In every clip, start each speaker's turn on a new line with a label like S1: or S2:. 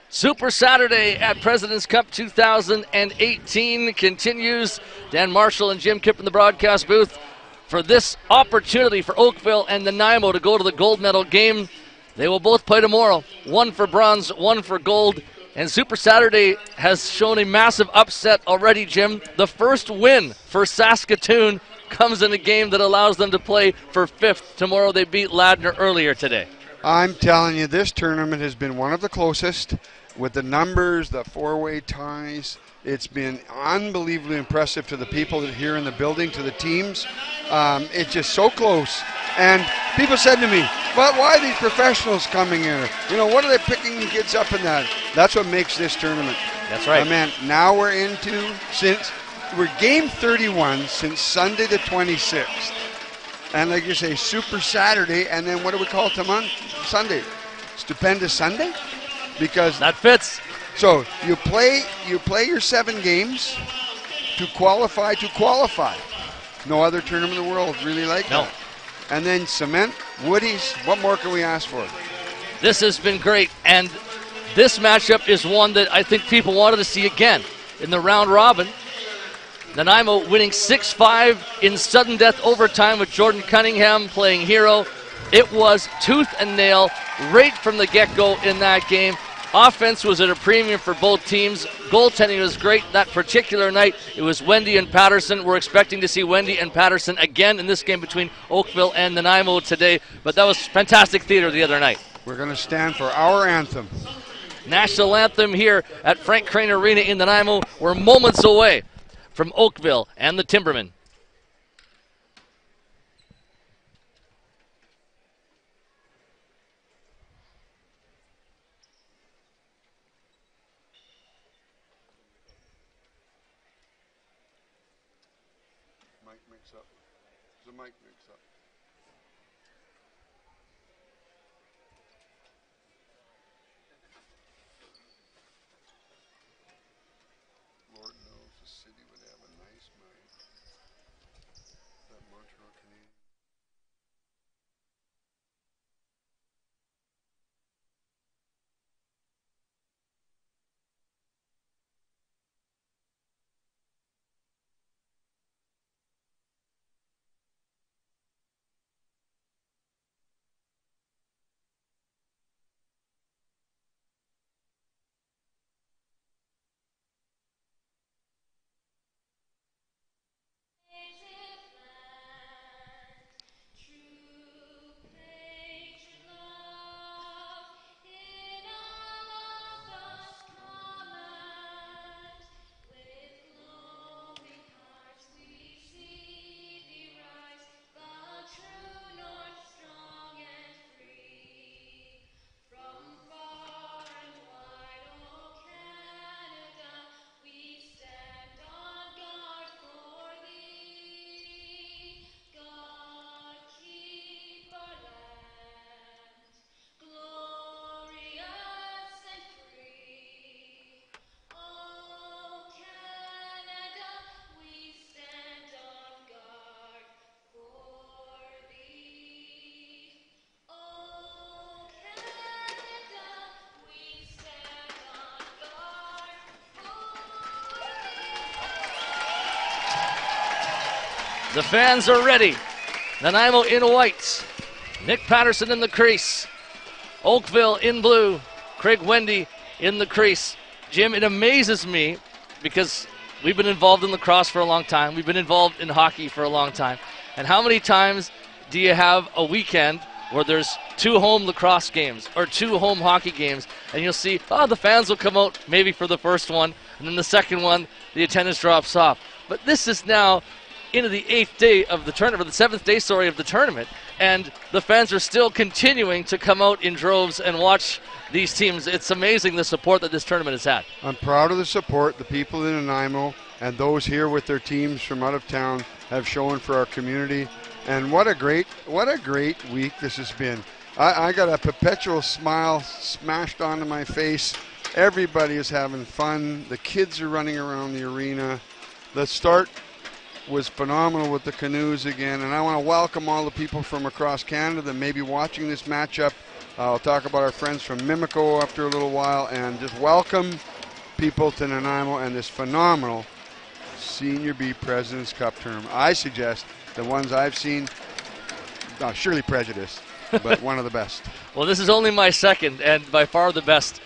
S1: Super Saturday at President's Cup 2018 continues. Dan Marshall and Jim Kipp in the broadcast booth for this opportunity for Oakville and Nanaimo to go to the gold medal game. They will both play tomorrow, one for bronze, one for gold. And Super Saturday has shown a massive upset already, Jim. The first win for Saskatoon comes in a game that allows them to play for fifth. Tomorrow they beat Ladner earlier today.
S2: I'm telling you, this tournament has been one of the closest with the numbers, the four-way ties. It's been unbelievably impressive to the people that are here in the building, to the teams. It's just so close. And people said to me, well, why are these professionals coming here? You know, what are they picking kids up in that? That's what makes this tournament.
S1: That's right.
S2: Man, now we're we're game 31 since Sunday the 26th. And like you say, Super Saturday, and then what do we call it on Sunday? Stupendous Sunday? Because
S1: that fits.
S2: So you play your 7 games to qualify. No other tournament in the world really like that. And then cement, Woodies, what more can we ask for?
S1: This has been great, and this matchup is one that I think people wanted to see again in the round robin. Nanaimo winning 6-5 in sudden death overtime with Jordan Cunningham playing hero. It was tooth and nail right from the get-go in that game. Offense was at a premium for both teams. Goaltending was great that particular night. It was Wendy and Patterson. We're expecting to see Wendy and Patterson again in this game between Oakville and Nanaimo today. But that was fantastic theater the other night.
S2: We're going to stand for our anthem.
S1: National anthem here at Frank Crane Arena in Nanaimo. We're moments away from Oakville and the Timbermen.
S2: Mic mix up. The mic mix up. Lord knows the city would have a nice mic. That Montreal Canadian.
S1: The fans are ready. Nanaimo in whites. Nick Patterson in the crease. Oakville in blue. Craig Wendy in the crease. Jim, it amazes me because we've been involved in lacrosse for a long time. We've been involved in hockey for a long time. And how many times do you have a weekend where there's 2 home lacrosse games or 2 home hockey games, and you'll see, the fans will come out maybe for the first one, and then the second one, the attendance drops off. But this is now into the 8th day of the tournament, or the 7th day, of the tournament, and the fans are still continuing to come out in droves and watch these teams. It's amazing the support that this tournament has had.
S2: I'm proud of the support the people in Nanaimo and those here with their teams from out of town have shown for our community. And what a great week this has been. I got a perpetual smile smashed onto my face. Everybody is having fun. The kids are running around the arena. The start was phenomenal with the canoes again, and I want to welcome all the people from across Canada that may be watching this matchup. I'll talk about our friends from Mimico after a little while, and just welcome people to Nanaimo and this phenomenal Senior B President's Cup term. I suggest the ones I've seen, surely prejudiced, but one of the best.
S1: Well, this is only my second and by far the best.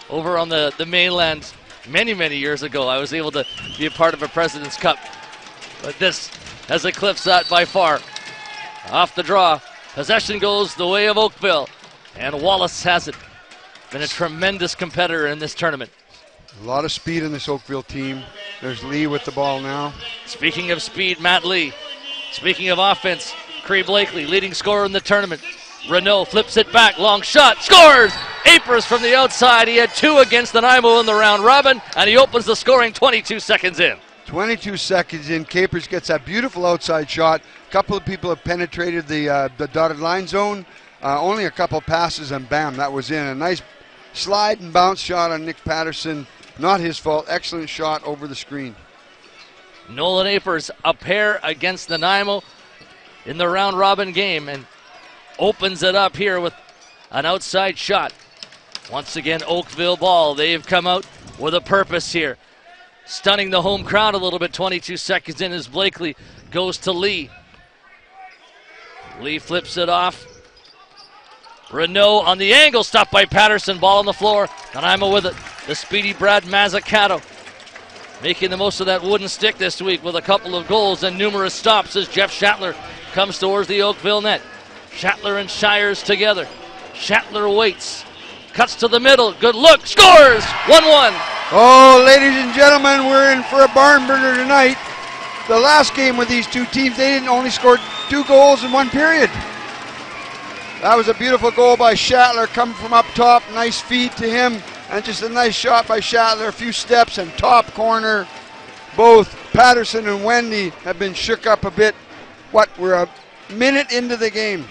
S1: Over on the mainland many years ago, I was able to be a part of a President's Cup. But this has eclipsed that by far. Off the draw, possession goes the way of Oakville, and Wallace has it. Been a tremendous competitor in this tournament.
S2: A lot of speed in this Oakville team. There's Lee with the ball now.
S1: Speaking of speed, Matt Lee. Speaking of offense, Cree Blakely, leading scorer in the tournament. Renault flips it back, long shot, scores! Apers from the outside. He had 2 against Nanaimo in the round robin, and he opens the scoring 22 seconds in.
S2: 22 seconds in, Capers gets that beautiful outside shot. A couple of people have penetrated the dotted line zone. Only a couple passes and bam, that was in. A nice slide and bounce shot on Nick Patterson. Not his fault. Excellent shot over the screen.
S1: Nolan Apers, a pair against Nanaimo in the round robin game, and opens it up here with an outside shot. Once again, Oakville ball. They've come out with a purpose here. Stunning the home crowd a little bit, 22 seconds in as Blakely goes to Lee. Lee flips it off. Renault on the angle, stopped by Patterson, ball on the floor. Nanaimo with it. The speedy Brad Mazzucato making the most of that wooden stick this week with a couple of goals and numerous stops as Jeff Schattler comes towards the Oakville net. Schattler and Shires together. Shatler waits. Cuts to the middle. Good look. Scores! 1-1.
S2: Oh, ladies and gentlemen, we're in for a barn burner tonight. The last game with these two teams, they didn't only score 2 goals in 1 period. That was a beautiful goal by Shatler, coming from up top. Nice feed to him, and just a nice shot by Shatler. A few steps and top corner. Both Patterson and Wendy have been shook up a bit. We're a minute into the game.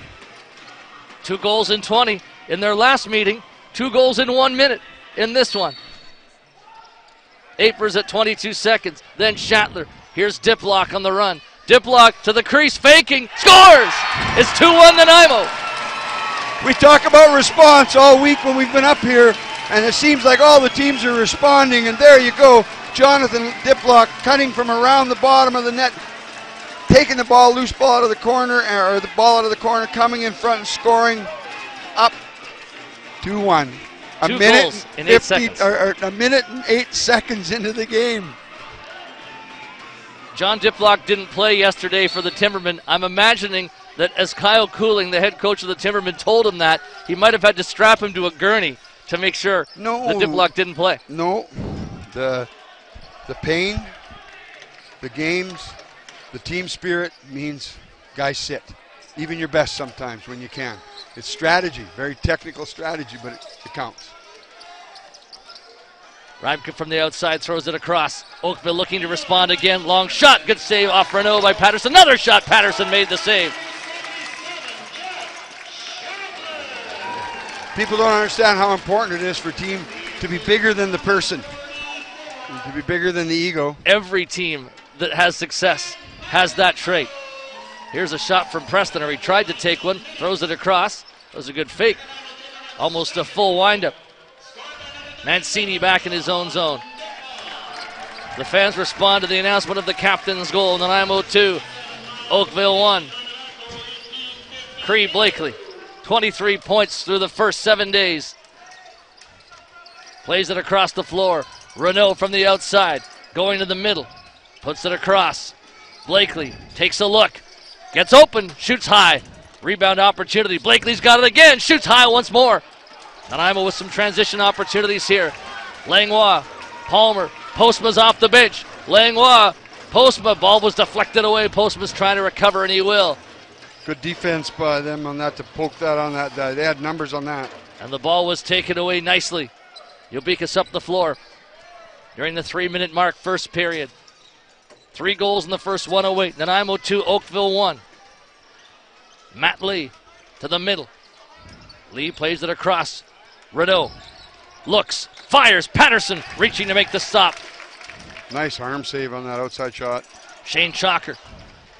S1: 2 goals in 20 in their last meeting. 2 goals in 1 minute in this one. Apers at 22 seconds. Then Shatler. Here's Diplock on the run. Diplock to the crease, faking. Scores! It's 2-1 Nanaimo.
S2: We talk about response all week when we've been up here, and it seems like all the teams are responding, and there you go. Jonathan Diplock cutting from around the bottom of the net, taking the ball, loose ball out of the corner, or the ball out of the corner, coming in front and scoring up 2-1. A minute and 8 seconds. Or a minute and 8 seconds into the game.
S1: John Diplock didn't play yesterday for the Timbermen. I'm imagining that as Kyle Cooling, the head coach of the Timbermen, told him that, he might have had to strap him to a gurney to make sure that Diplock didn't play.
S2: No, the pain, the games, the team spirit means guys sit. Even your best sometimes when you can. It's strategy, very technical strategy, but it counts.
S1: Reimke from the outside throws it across. Oakville looking to respond again. Long shot. Good save off Renault by Patterson. Another shot. Patterson made the save.
S2: People don't understand how important it is for a team to be bigger than the person, to be bigger than the ego.
S1: Every team that has success has that trait. Here's a shot from Preston, or he tried to take one, throws it across. That was a good fake. Almost a full windup. Mancini back in his own zone. The fans respond to the announcement of the captain's goal. Nanaimo 2, Oakville 1. Cree Blakely, 23 points through the first 7 days. Plays it across the floor. Renault from the outside, going to the middle. Puts it across. Blakely takes a look. Gets open, shoots high. Rebound opportunity. Blakely's got it again, shoots high once more. Nanaimo with some transition opportunities here. Langlois, Palmer, Postma's off the bench. Langlois, Postma, ball was deflected away. Postma's trying to recover, and he will.
S2: Good defense by them on that to poke that on that. They had numbers on that.
S1: And the ball was taken away nicely. Ubikas up the floor during the 3-minute mark, first period. 3 goals in the first 108. Nanaimo 2, Oakville 1. Matt Lee to the middle. Lee plays it across. Renault looks, fires. Patterson reaching to make the stop.
S2: Nice arm save on that outside shot.
S1: Shane Chalker.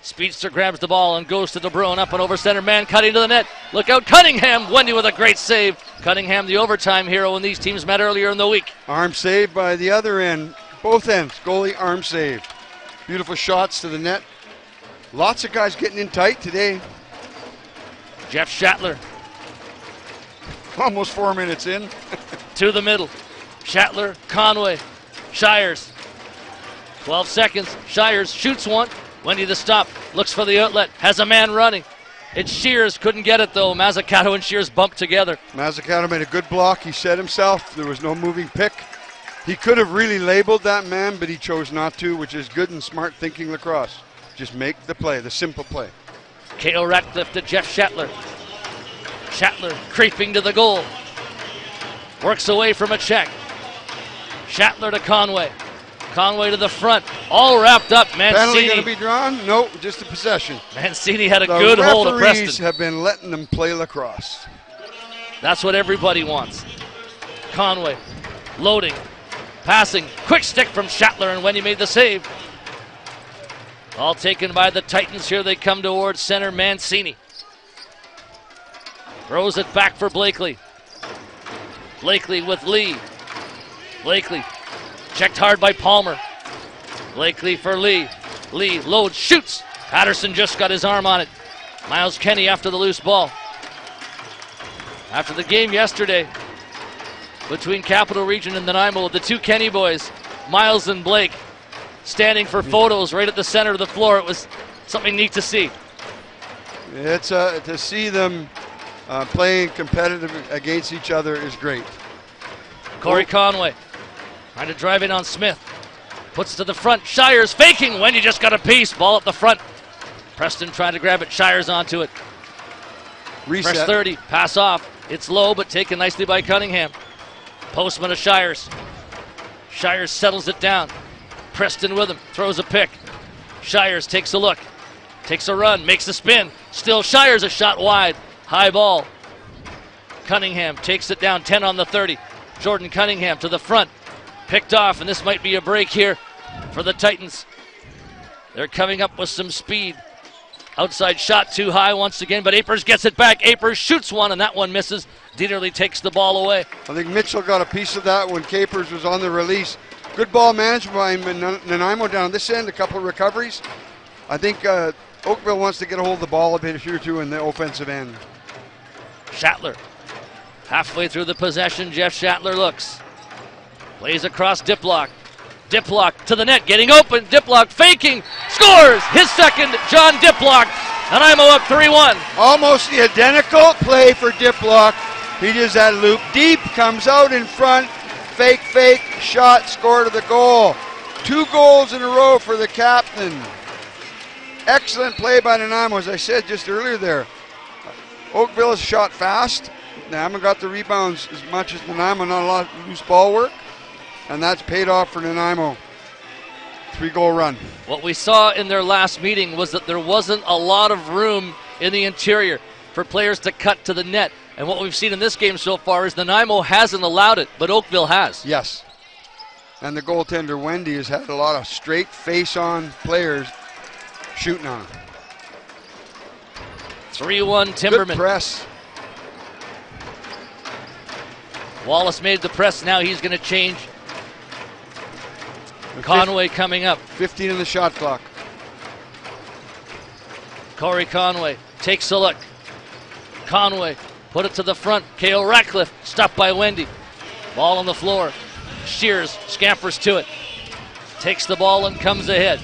S1: Speedster grabs the ball and goes to DeBruin, up and over center. Man cutting to the net. Look out, Cunningham. Wendy with a great save. Cunningham, the overtime hero when these teams met earlier in the week.
S2: Arm save by the other end. Both ends. Goalie arm save. Beautiful shots to the net. Lots of guys getting in tight today.
S1: Jeff Shatler.
S2: Almost 4 minutes in.
S1: To the middle. Shatler, Conway, Shires. 12 seconds. Shires shoots one. Wendy the stop. Looks for the outlet. Has a man running. It's Shears. Couldn't get it though. Mazzucato and Shears bumped together.
S2: Mazzucato made a good block. He set himself. There was no moving pick. He could have really labeled that man, but he chose not to, which is good and smart thinking lacrosse. Just make the play, the simple play.
S1: K.O. Ratcliffe to Jeff Shatler. Shatler creeping to the goal. Works away from a check. Shatler to Conway. Conway to the front. All wrapped up. Mancini.
S2: Penalty going to be drawn? No, just a possession.
S1: Mancini had a good hold of Preston.
S2: The referees have been letting them play lacrosse.
S1: That's what everybody wants. Conway loading. Passing. Quick stick from Shatler, and Wendy made the save. All taken by the Titans. Here they come towards center. Mancini throws it back for Blakely. Blakely with Lee. Blakely checked hard by Palmer. Blakely for Lee. Lee loads, shoots. Patterson just got his arm on it. Miles Kenny after the loose ball. After the game yesterday between Capital Region and Nanaimo, the 2 Kenny boys, Miles and Blake, standing for photos right at the center of the floor. It was something neat to see.
S2: It's to see them playing competitive against each other is great.
S1: Corey Conway trying to drive in on Smith. Puts to the front. Shires faking. Wendy just got a piece. Ball up the front. Preston trying to grab it. Shires onto it.
S2: Reset.
S1: Press 30. Pass off. It's low, but taken nicely by Cunningham. Postman to Shires. Shires settles it down. Preston with him. Throws a pick. Shires takes a look. Takes a run. Makes a spin. Still Shires a shot wide. High ball. Cunningham takes it down. 10 on the 30. Jordan Cunningham to the front. Picked off, and this might be a break here for the Titans. They're coming up with some speed. Outside shot too high once again, but Apers gets it back. Apers shoots one, and that one misses. Dieterle takes the ball away.
S2: I think Mitchell got a piece of that when Capers was on the release. Good ball management by Nanaimo down this end, a couple of recoveries. I think Oakville wants to get a hold of the ball a bit here too in the offensive end.
S1: Schattler, halfway through the possession, Jeff Schattler looks. Plays across Diplock. Diplock to the net, getting open. Diplock faking, scores! His second, John Diplock. Nanaimo up 3-1.
S2: Almost the identical play for Diplock. He does that loop deep, comes out in front, fake, shot, score to the goal. 2 goals in a row for the captain. Excellent play by Nanaimo, as I said just earlier there. Oakville has shot fast. They haven't got the rebounds as much as Nanaimo, not a lot of loose ball work. And that's paid off for Nanaimo. 3-goal run.
S1: What we saw in their last meeting was that there wasn't a lot of room in the interior for players to cut to the net. And what we've seen in this game so far is Nanaimo hasn't allowed it, but Oakville has.
S2: Yes. And the goaltender, Wendy, has had a lot of straight face-on players shooting on him.
S1: 3-1 Timbermen.
S2: Good press.
S1: Wallace made the press. Now he's going to change. Conway coming up.
S2: 15 in the shot clock.
S1: Corey Conway takes a look. Conway put it to the front. K.O. Ratcliffe stopped by Wendy. Ball on the floor. Shears scampers to it. Takes the ball and comes ahead.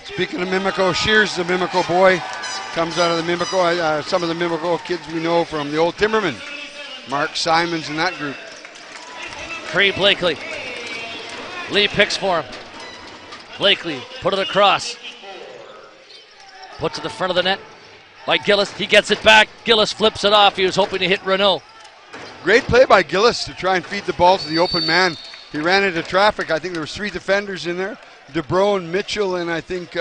S2: Speaking of Mimico, Shears, the Mimico boy, comes out of the Mimico. Some of the Mimico kids we know from the old Timbermen. Mark Simons and that group.
S1: Cree Blakely. Lee picks for him. Blakely put it across. Put to the front of the net by Gillis. He gets it back. Gillis flips it off. He was hoping to hit Renault.
S2: Great play by Gillis to try and feed the ball to the open man. He ran into traffic. I think there was 3 defenders in there. DeBro and Mitchell and I think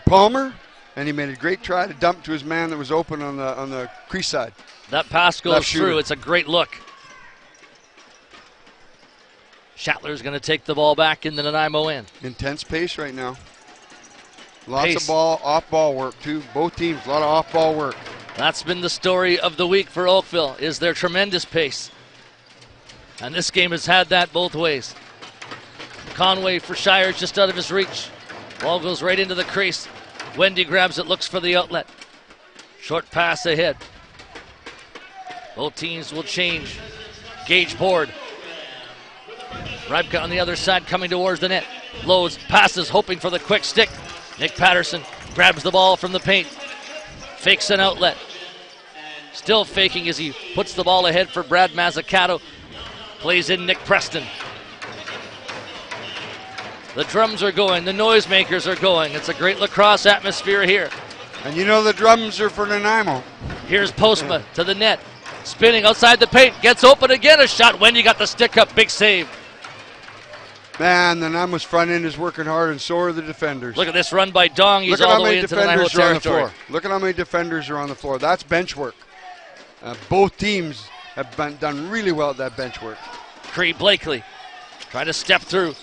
S2: Palmer. And he made a great try to dump to his man that was open on the crease side.
S1: That pass goes through. It's a great look. Schattler's going to take the ball back in the Nanaimo end.
S2: Intense pace right now. Lots of off-ball work, too. Both teams, a lot of off-ball work.
S1: That's been the story of the week for Oakville, is their tremendous pace. And this game has had that both ways. Conway for Shires just out of his reach. Ball goes right into the crease. Wendy grabs it, looks for the outlet. Short pass ahead. Both teams will change. Gage board. Rybka on the other side coming towards the net. Loads, passes, hoping for the quick stick. Nick Patterson grabs the ball from the paint. Fakes an outlet. Still faking as he puts the ball ahead for Brad Mazzucato. Plays in Nick Preston. The drums are going, the noisemakers are going. It's a great lacrosse atmosphere here.
S2: And you know the drums are for Nanaimo.
S1: Here's Postma to the net. Spinning outside the paint, gets open again, a shot. Wendy got the stick up, big save.
S2: Man, Nanaimo's front end is working hard, and so are the defenders.
S1: Look at this run by Dong. He's all the way into the Nanaimo territory.
S2: Look at how many defenders are on the floor. That's bench work. Both teams have done really well at that bench work.
S1: Cree Blakely trying to step through.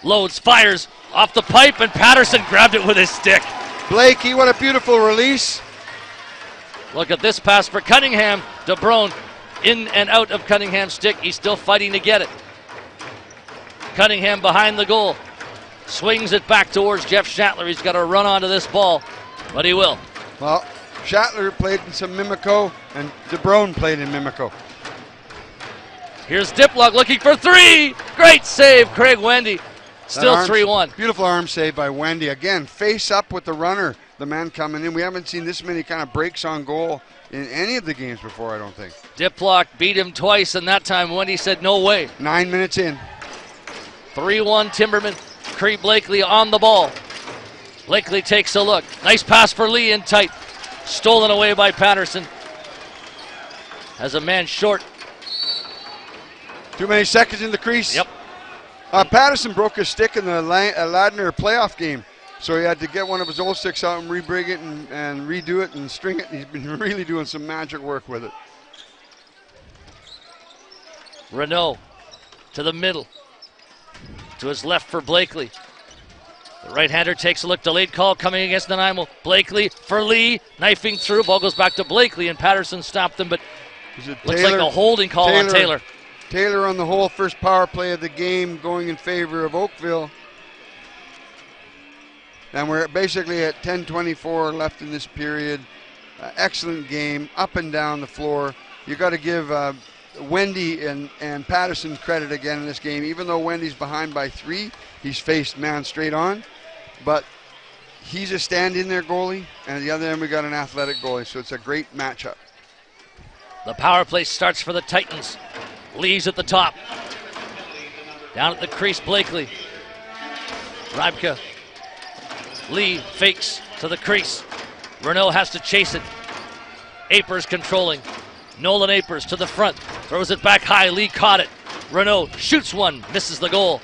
S1: Loads, fires off the pipe, and Patterson grabbed it with his stick.
S2: Blakey, what a beautiful release.
S1: Look at this pass for Cunningham. DeBrone in and out of Cunningham's stick. He's still fighting to get it. Cunningham behind the goal. Swings it back towards Jeff Schattler. He's got to run onto this ball, but he will.
S2: Well, Schattler played in some Mimico, and DeBrone played in Mimico.
S1: Here's Diplock looking for 3. Great save, Craig Wendy. Still 3-1.
S2: Beautiful arm save by Wendy. Again, face up with the runner. the man coming in. We haven't seen this many kind of breaks on goal in any of the games before, I don't think.
S1: Diplock beat him twice, and that time Wendy said no way.
S2: 9 minutes in.
S1: 3-1 Timbermen. Cree Blakely on the ball. Blakely takes a look. Nice pass for Lee in tight. Stolen away by Patterson. Has a man short.
S2: Too many seconds in the crease.
S1: Yep.
S2: Patterson broke his stick in the Ladner playoff game, so he had to get one of his old sticks out and rebrig it and redo it and string it. He's been really doing some magic work with it.
S1: Renault to the middle. To his left for Blakely. The right-hander takes a look. Delayed call coming against Nanaimo. Blakely for Lee. Knifing through. Ball goes back to Blakely, and Patterson stopped him, but looks like a holding call on Taylor.
S2: Taylor on the whole first power play of the game going in favor of Oakville. And we're basically at 10:24 left in this period. Excellent game, up and down the floor. You got to give Wendy and Patterson credit again in this game. Even though Wendy's behind by 3, he's faced man straight on. But he's a stand-in there goalie, and at the other end we got an athletic goalie, so it's a great matchup.
S1: The power play starts for the Titans. Lee's at the top. Down at the crease, Blakely. Rybka. Lee fakes to the crease. Renault has to chase it. Apers controlling. Nolan Apers to the front. Throws it back high. Lee caught it. Renault shoots one. Misses the goal.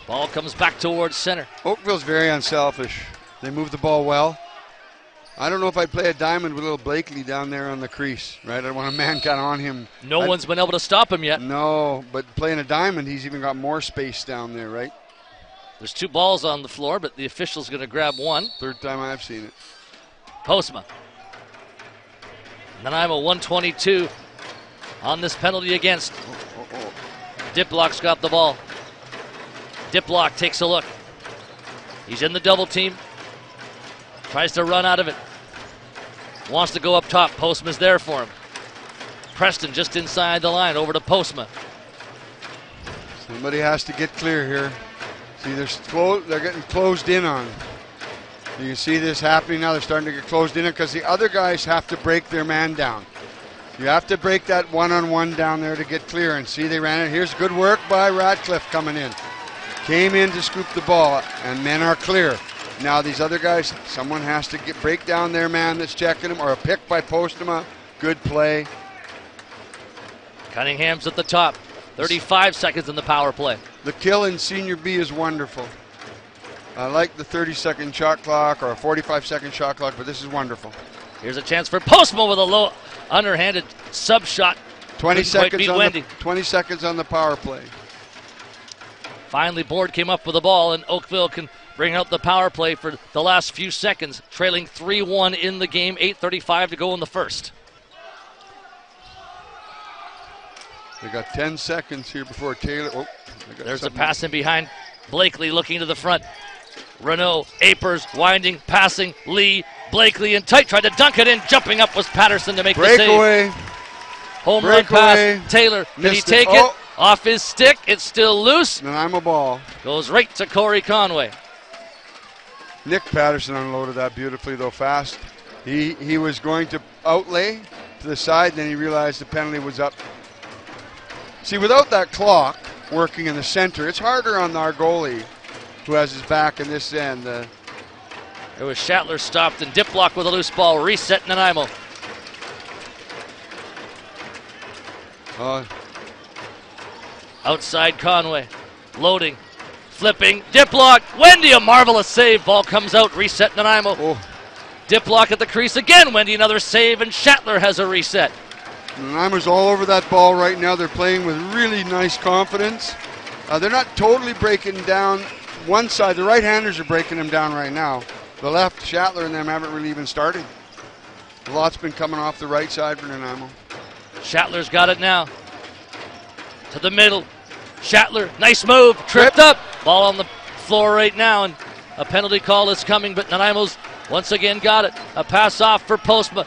S1: Ball comes back towards center.
S2: Oakville's very unselfish. They move the ball well. I don't know if I'd play a diamond with little Blakely down there on the crease, right? I want a man kind of on him.
S1: No one's been able to stop him yet.
S2: No, but playing a diamond, he's even got more space down there, right?
S1: There's 2 balls on the floor, but the official's going to grab one.
S2: Third time I've seen it.
S1: Postma. Nanaimo 122 on this penalty against. Diplock's got the ball. Diplock takes a look. He's in the double team. Tries to run out of it. Wants to go up top. Postma's there for him. Preston just inside the line. Over to Postma.
S2: Somebody has to get clear here. See, they're getting closed in on. You can see this happening now. They're starting to get closed in because the other guys have to break their man down. You have to break that one-on-one down there to get clear. And see, they ran it. Here's good work by Radcliffe coming in. Came in to scoop the ball, and men are clear. Now these other guys, someone has to break down their man that's checking him, or a pick by Postma. Good play.
S1: Cunningham's at the top. 35 seconds in the power play.
S2: The kill in Senior B is wonderful. I like the 30-second shot clock or a 45-second shot clock, but this is wonderful.
S1: Here's a chance for Postma with a low underhanded sub shot.
S2: 20 seconds on the power play.
S1: Finally, Board came up with the ball, and Oakville can bring out the power play for the last few seconds, trailing 3-1 in the game, 8:35 to go in the first.
S2: They got 10 seconds here before Taylor. Oh,
S1: there's a pass in behind. Blakely looking to the front. Renault, Apers, winding, passing, Lee, Blakely in tight, tried to dunk it in. Jumping up was Patterson to make the save.
S2: Breakaway.
S1: Home run pass. Taylor, did he take it? Off his stick, it's still loose.
S2: Nanaimo ball.
S1: Goes right to Corey Conway.
S2: Nick Patterson unloaded that beautifully, though, fast. He was going to outlay to the side, then he realized the penalty was up. See, without that clock working in the center, it's harder on our goalie who has his back in this end.
S1: It was Shatler stopped, and Diplock with a loose ball. Reset Nanaimo. Outside Conway. Loading. Flipping. Diplock. Wendy, a marvelous save. Ball comes out. Reset Nanaimo.
S2: Oh.
S1: Diplock at the crease again. Wendy, another save, and Shatler has a reset.
S2: Nanaimo's all over that ball right now. They're playing with really nice confidence. They're not totally breaking down one side. The right-handers are breaking them down right now. The left, Shatler and them haven't really even started. A lot's been coming off the right side for Nanaimo.
S1: Shatler's got it now. To the middle. Shatler, nice move, tripped up. Ball on the floor right now, and a penalty call is coming, but Nanaimo's once again got it. A pass off for Postma.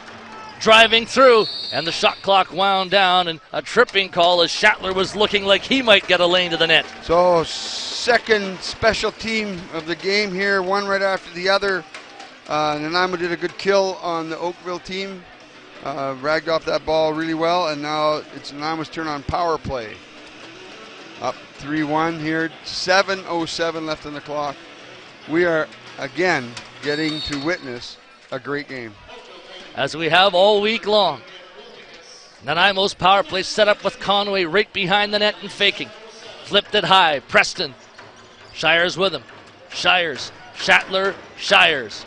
S1: Driving through, and the shot clock wound down, and a tripping call as Shatler was looking like he might get a lane to the net.
S2: So second special team of the game here, one right after the other. Nanaimo did a good kill on the Oakville team. Ragged off that ball really well, and now it's Nanaimo's turn on power play. Up 3-1 here, 7:07 left on the clock. We are, again, getting to witness a great game.
S1: As we have all week long. Nanaimo's power play set up with Conway right behind the net and faking. Flipped it high, Preston. Shires with him. Shires, Schattler, Shires.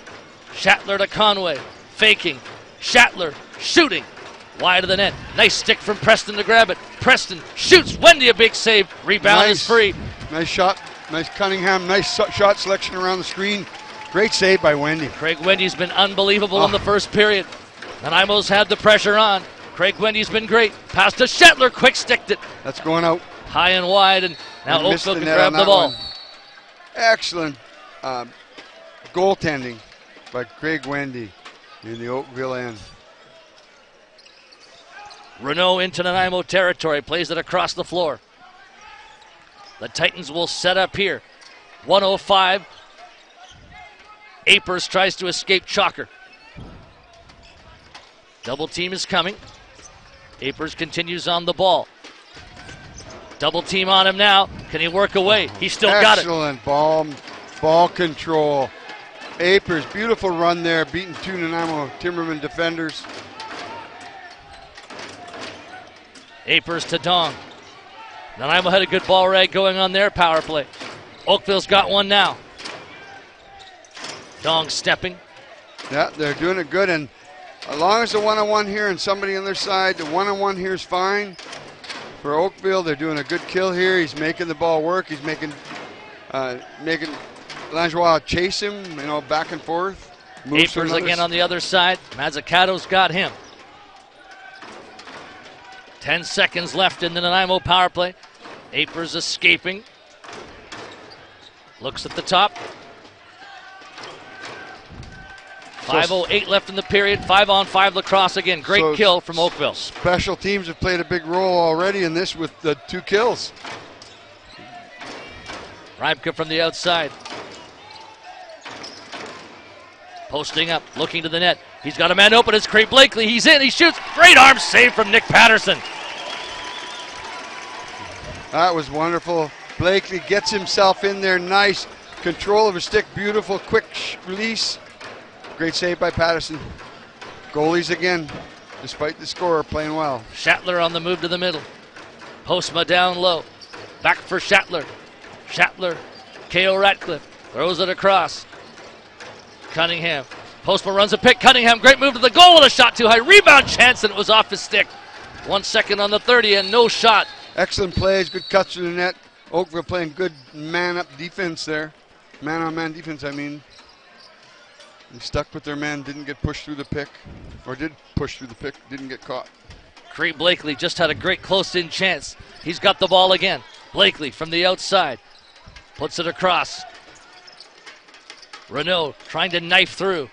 S1: Schattler to Conway, faking. Schattler shooting. Wide of the net. Nice stick from Preston to grab it. Preston shoots. Wendy a big save. Rebound is free.
S2: Nice shot. Nice Cunningham. Nice shot selection around the screen. Great save by Wendy.
S1: Craig Wendy's been unbelievable in the first period. Nanaimo's had the pressure on. Craig Wendy's been great. Pass to Schattler. Quick sticked it.
S2: That's going out.
S1: High and wide, and now Oakville can grab the ball.
S2: One. Excellent goaltending by Craig Wendy in the Oakville end.
S1: Renault into Nanaimo territory, plays it across the floor. The Titans will set up here. 1:05. Apers tries to escape Chalker. Double team is coming. Apers continues on the ball. Double team on him now. Can he work away? He's still got it.
S2: Excellent ball control. Apers, beautiful run there, beating two Nanaimo Timbermen defenders.
S1: Apers to Dong. Nanaimo had a good ball rag going on their power play. Oakville's got one now. Dong stepping.
S2: Yeah, they're doing it good, and as long as the one-on-one here and somebody on their side, the one-on-one here is fine. For Oakville, they're doing a good kill here. He's making the ball work. He's making Langlois chase him, back and forth.
S1: Apers again on the other side. Mazzucato's got him. 10 seconds left in the Nanaimo power play. Apers escaping. Looks at the top. 5:08 left in the period. 5-on-5 lacrosse again. Great kill from Oakville.
S2: Special teams have played a big role already in this with the 2 kills.
S1: Reimke from the outside. Posting up, looking to the net. He's got a man open. It's Craig Blakely. He's in. He shoots. Great arm save from Nick Patterson.
S2: That was wonderful. Blakely gets himself in there. Nice control of his stick. Beautiful quick release. Great save by Patterson. Goalies again, despite the score, playing well.
S1: Schattler on the move to the middle. Postma down low. Back for Schattler. Schattler, K.O. Ratcliffe. Throws it across. Cunningham. Postma runs a pick. Cunningham, great move to the goal with a shot too high. Rebound chance, and it was off his stick. 1 second on the 30 and no shot.
S2: Excellent plays, good cuts to the net. Oakville playing good man-up defense there. Man-on-man defense, I mean. They stuck with their man, didn't get pushed through the pick. Or did push through the pick, didn't get caught.
S1: Craig Blakely just had a great close-in chance. He's got the ball again. Blakely from the outside. Puts it across. Renault trying to knife through.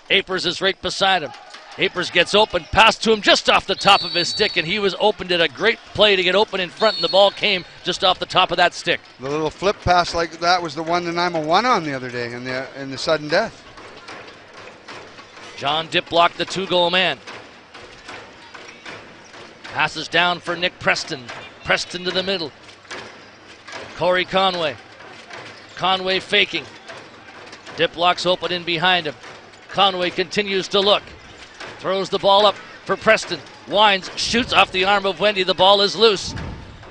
S1: Apers is right beside him. Apers gets open, passed to him just off the top of his stick, and he was open, did a great play to get open in front, and the ball came just off the top of that stick.
S2: The little flip pass like that was the one Nanaimo won on the other day in the sudden death.
S1: John Diplock, the 2-goal man. Passes down for Nick Preston. Preston to the middle. Corey Conway. Conway faking. Diplock's open in behind him. Conway continues to look. Throws the ball up for Preston. Winds, shoots off the arm of Wendy. The ball is loose.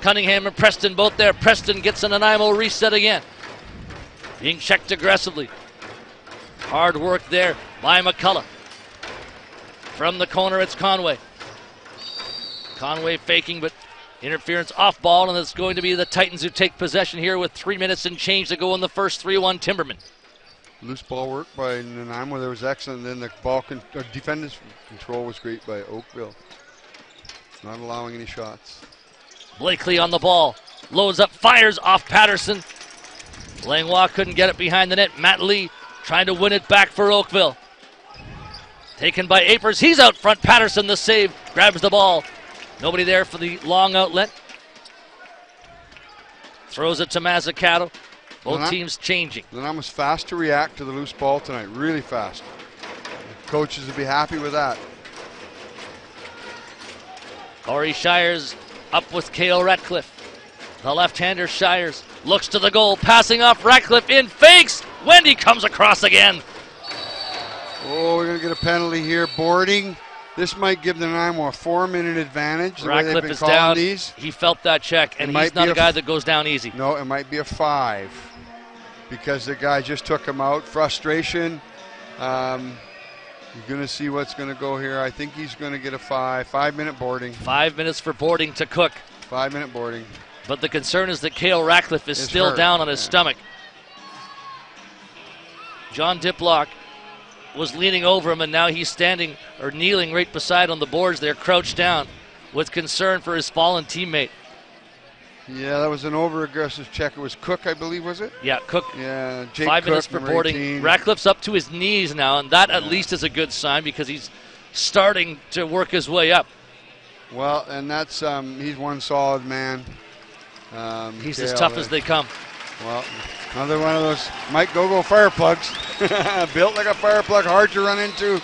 S1: Cunningham and Preston both there. Preston gets a Nanaimo reset again. Being checked aggressively. Hard work there by McCullough. From the corner, it's Conway. Conway faking, but interference off ball, and it's going to be the Titans who take possession here with 3 minutes and change to go in the first 3-1 Timbermen.
S2: Loose ball work by Nanaimo. There was excellent. Then the ball defender's control was great by Oakville. Not allowing any shots.
S1: Blakely on the ball. Loads up, fires off Patterson. Langlois couldn't get it behind the net. Matt Lee trying to win it back for Oakville. Taken by Apers. He's out front. Patterson, the save, grabs the ball. Nobody there for the long outlet. Throws it to Mazzucato. Both teams changing.
S2: Nanaimo's fast to react to the loose ball tonight, really fast. Coaches will be happy with that.
S1: Corey Shires up with K.O. Ratcliffe. The left-hander Shires looks to the goal, passing off Ratcliffe in, fakes. Wendy comes across again.
S2: Oh, we're going to get a penalty here. Boarding. This might give the Nanaimo a 4-minute advantage.
S1: Ratcliffe is down.
S2: These.
S1: He felt that check, and he's not a guy that goes down easy.
S2: No, it might be a 5 because the guy just took him out. Frustration. You're going to see what's going to go here. I think he's going to get a 5. 5-minute boarding.
S1: 5 minutes for boarding to Cook.
S2: 5-minute boarding.
S1: But the concern is that K.O. Ratcliffe is still down on his stomach. John Diplock was leaning over him, and now he's standing or kneeling right beside on the boards there, crouched down with concern for his fallen teammate.
S2: Yeah, that was an over-aggressive check. It was Cook, I believe, was it?
S1: Yeah, Cook.
S2: Yeah, Jake
S1: 5
S2: Cook,
S1: minutes for boarding.
S2: 18.
S1: Ratcliffe's up to his knees now, and that at least is a good sign because he's starting to work his way up.
S2: Well, and that's he's one solid man.
S1: He's as tough as they come.
S2: Well, another one of those Mike Go-Go fire plugs. Built like a fire plug, hard to run into,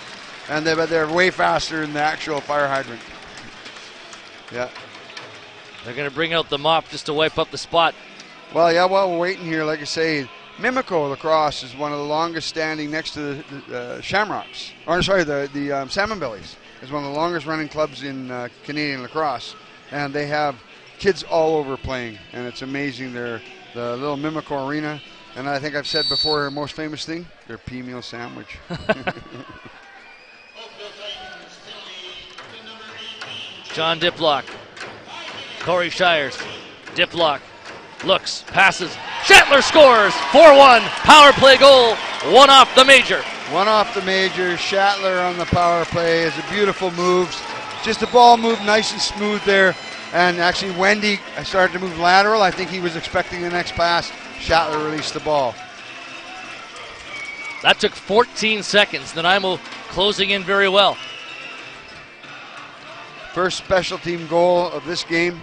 S2: but they're way faster than the actual fire hydrant. Yeah.
S1: They're going to bring out the mop just to wipe up the spot.
S2: Well, yeah, while we're waiting here, like I say, Mimico Lacrosse is one of the longest standing next to the Shamrocks. Or, sorry, the Salmon Bellies is one of the longest running clubs in Canadian lacrosse. And they have kids all over playing, and it's amazing. They're the little Mimico Arena. And I think I've said before, their most famous thing, their pea meal sandwich.
S1: John Diplock. Corey Shires. Diplock looks, passes. Shetler scores! 4-1. Power play goal. One off the major.
S2: One off the major. Shatler on the power play is a beautiful moves. Just the ball moved nice and smooth there. And actually, Wendy started to move lateral. I think he was expecting the next pass. Shatler released the ball.
S1: That took 14 seconds. Nanaimo closing in very well.
S2: First special team goal of this game.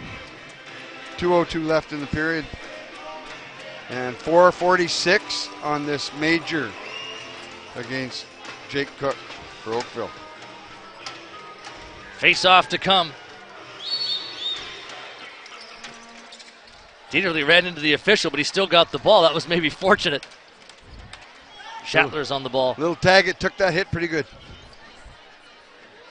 S2: 2:02 left in the period. And 4:46 on this major against Jake Cook for Oakville.
S1: Face off to come. He nearly ran into the official, but he still got the ball. That was maybe fortunate. Shatler's on the ball.
S2: Little tag, it took that hit pretty good.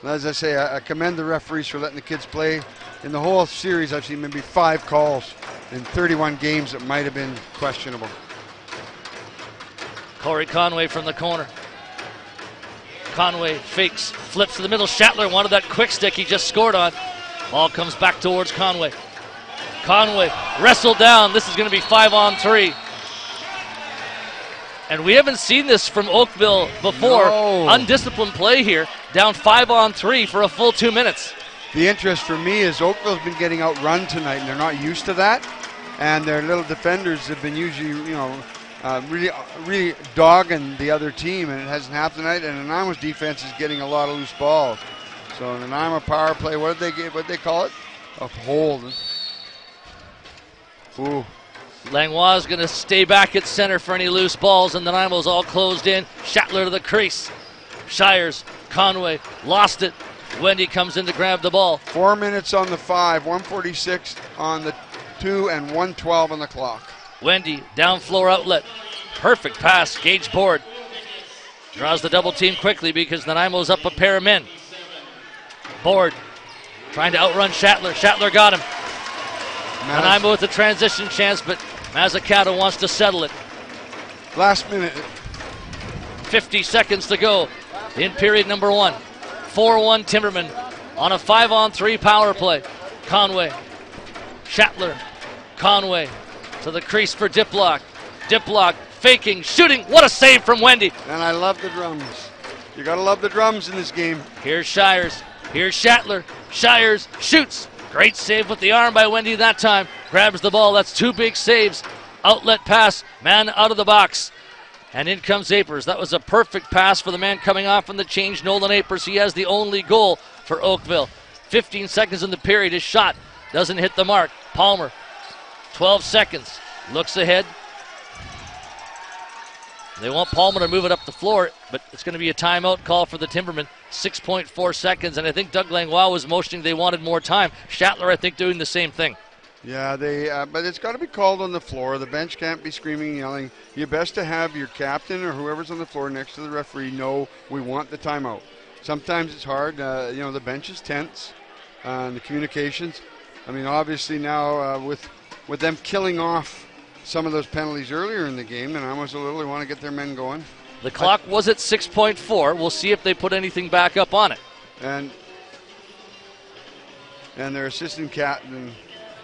S2: As I say, I commend the referees for letting the kids play. In the whole series, I've seen maybe 5 calls in 31 games that might have been questionable.
S1: Corey Conway from the corner. Conway fakes, flips to the middle. Shatler wanted that quick stick he just scored on. Ball comes back towards Conway. Conway wrestled down. This is going to be 5-on-3. And we haven't seen this from Oakville before.
S2: No.
S1: Undisciplined play here. Down 5-on-3 for a full 2 minutes.
S2: The interest for me is Oakville's been getting outrun tonight, and they're not used to that. And their little defenders have been usually, really dogging the other team, and it hasn't happened tonight. And Nanaimo's defense is getting a lot of loose balls. So Nanaimo power play, what did they call it? A hold. Ooh.
S1: Langlois is going to stay back at center for any loose balls, and Nanaimo's all closed in. Shatler to the crease. Shires, Conway, lost it. Wendy comes in to grab the ball.
S2: 4 minutes on the 5, 1:46 on the 2, and 1:12 on the clock.
S1: Wendy, down floor outlet. Perfect pass, Gage Board. Draws the double team quickly because Nanaimo's up a pair of men. Board trying to outrun Shatler. Shatler got him. Nanaimo with a transition chance, but Mazzucato wants to settle it.
S2: Last minute.
S1: 50 seconds to go in period number 1. 4-1 Timbermen on a 5-on-3 power play. Conway, Shatler, Conway to the crease for Diplock. Diplock faking, shooting. What a save from Wendy.
S2: And I love the drums. You got to love the drums in this game.
S1: Here's Shires. Here's Shatler. Shires shoots. Great save with the arm by Wendy that time. Grabs the ball. That's 2 big saves. Outlet pass. Man out of the box. And in comes Apers. That was a perfect pass for the man coming off from the change, Nolan Apers. He has the only goal for Oakville. 15 seconds in the period. His shot doesn't hit the mark. Palmer, 12 seconds. Looks ahead. They want Palmer to move it up the floor, but it's going to be a timeout call for the Timbermen. 6.4 seconds, and I think Doug Langlois was motioning they wanted more time. Schattler, I think, doing the same thing.
S2: Yeah, but it's got to be called on the floor. The bench can't be screaming and yelling. You're best to have your captain or whoever's on the floor next to the referee know we want the timeout. Sometimes it's hard. The bench is tense, and the communications. I mean, obviously now with them killing off some of those penalties earlier in the game, and I was they want to get their men going.
S1: The clock was at 6.4. We'll see if they put anything back up on it.
S2: And their assistant captain,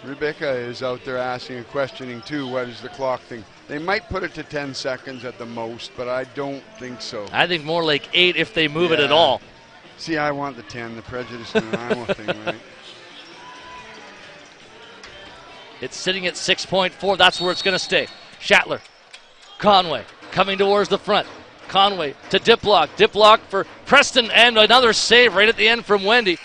S2: Rebecca, is out there asking and questioning too, what is the clock thing? They might put it to 10 seconds at the most, but I don't think so.
S1: I think more like 8 if they move it at all.
S2: See, I want the 10, the prejudice and Nanaimo thing, right?
S1: It's sitting at 6.4. That's where it's going to stay. Schattler, Conway coming towards the front. Conway to Diplock. Diplock for Preston, and another save right at the end from Wendy.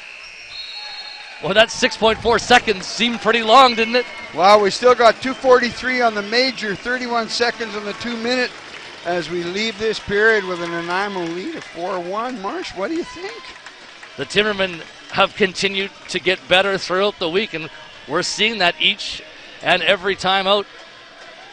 S1: Well, that 6.4 seconds seemed pretty long, didn't it?
S2: Wow, we still got 2:43 on the major, 31 seconds on the 2-minute as we leave this period with a Nanaimo lead of 4-1. Marsh, what do you think?
S1: The Timbermen have continued to get better throughout the week, and we're seeing that each and every time out.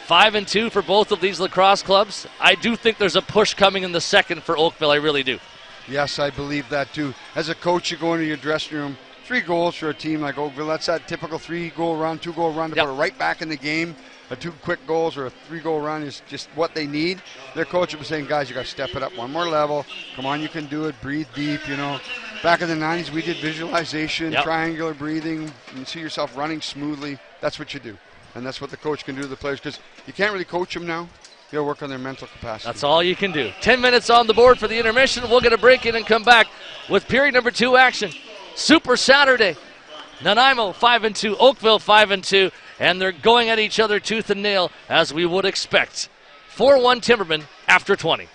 S1: 5-2 for both of these lacrosse clubs. I do think there's a push coming in the second for Oakville. I really do.
S2: Yes, I believe that too. As a coach, you go into your dressing room, 3 goals for a team like Oakville. That's that typical 3-goal run, 2-goal run to put it right back in the game. 2 quick goals or a 3-goal run is just what they need. Their coach will be saying, guys, you got to step it up one more level. Come on, you can do it. Breathe deep, Back in the 90s, we did visualization, triangular breathing, and see yourself running smoothly. That's what you do. And that's what the coach can do to the players, because you can't really coach them now. You got to work on their mental capacity.
S1: That's all you can do. 10 minutes on the board for the intermission. We'll get a break in and come back with period number 2 action. Super Saturday. Nanaimo 5-2, Oakville 5-2, and they're going at each other tooth and nail, as we would expect. 4-1 Timbermen after 20.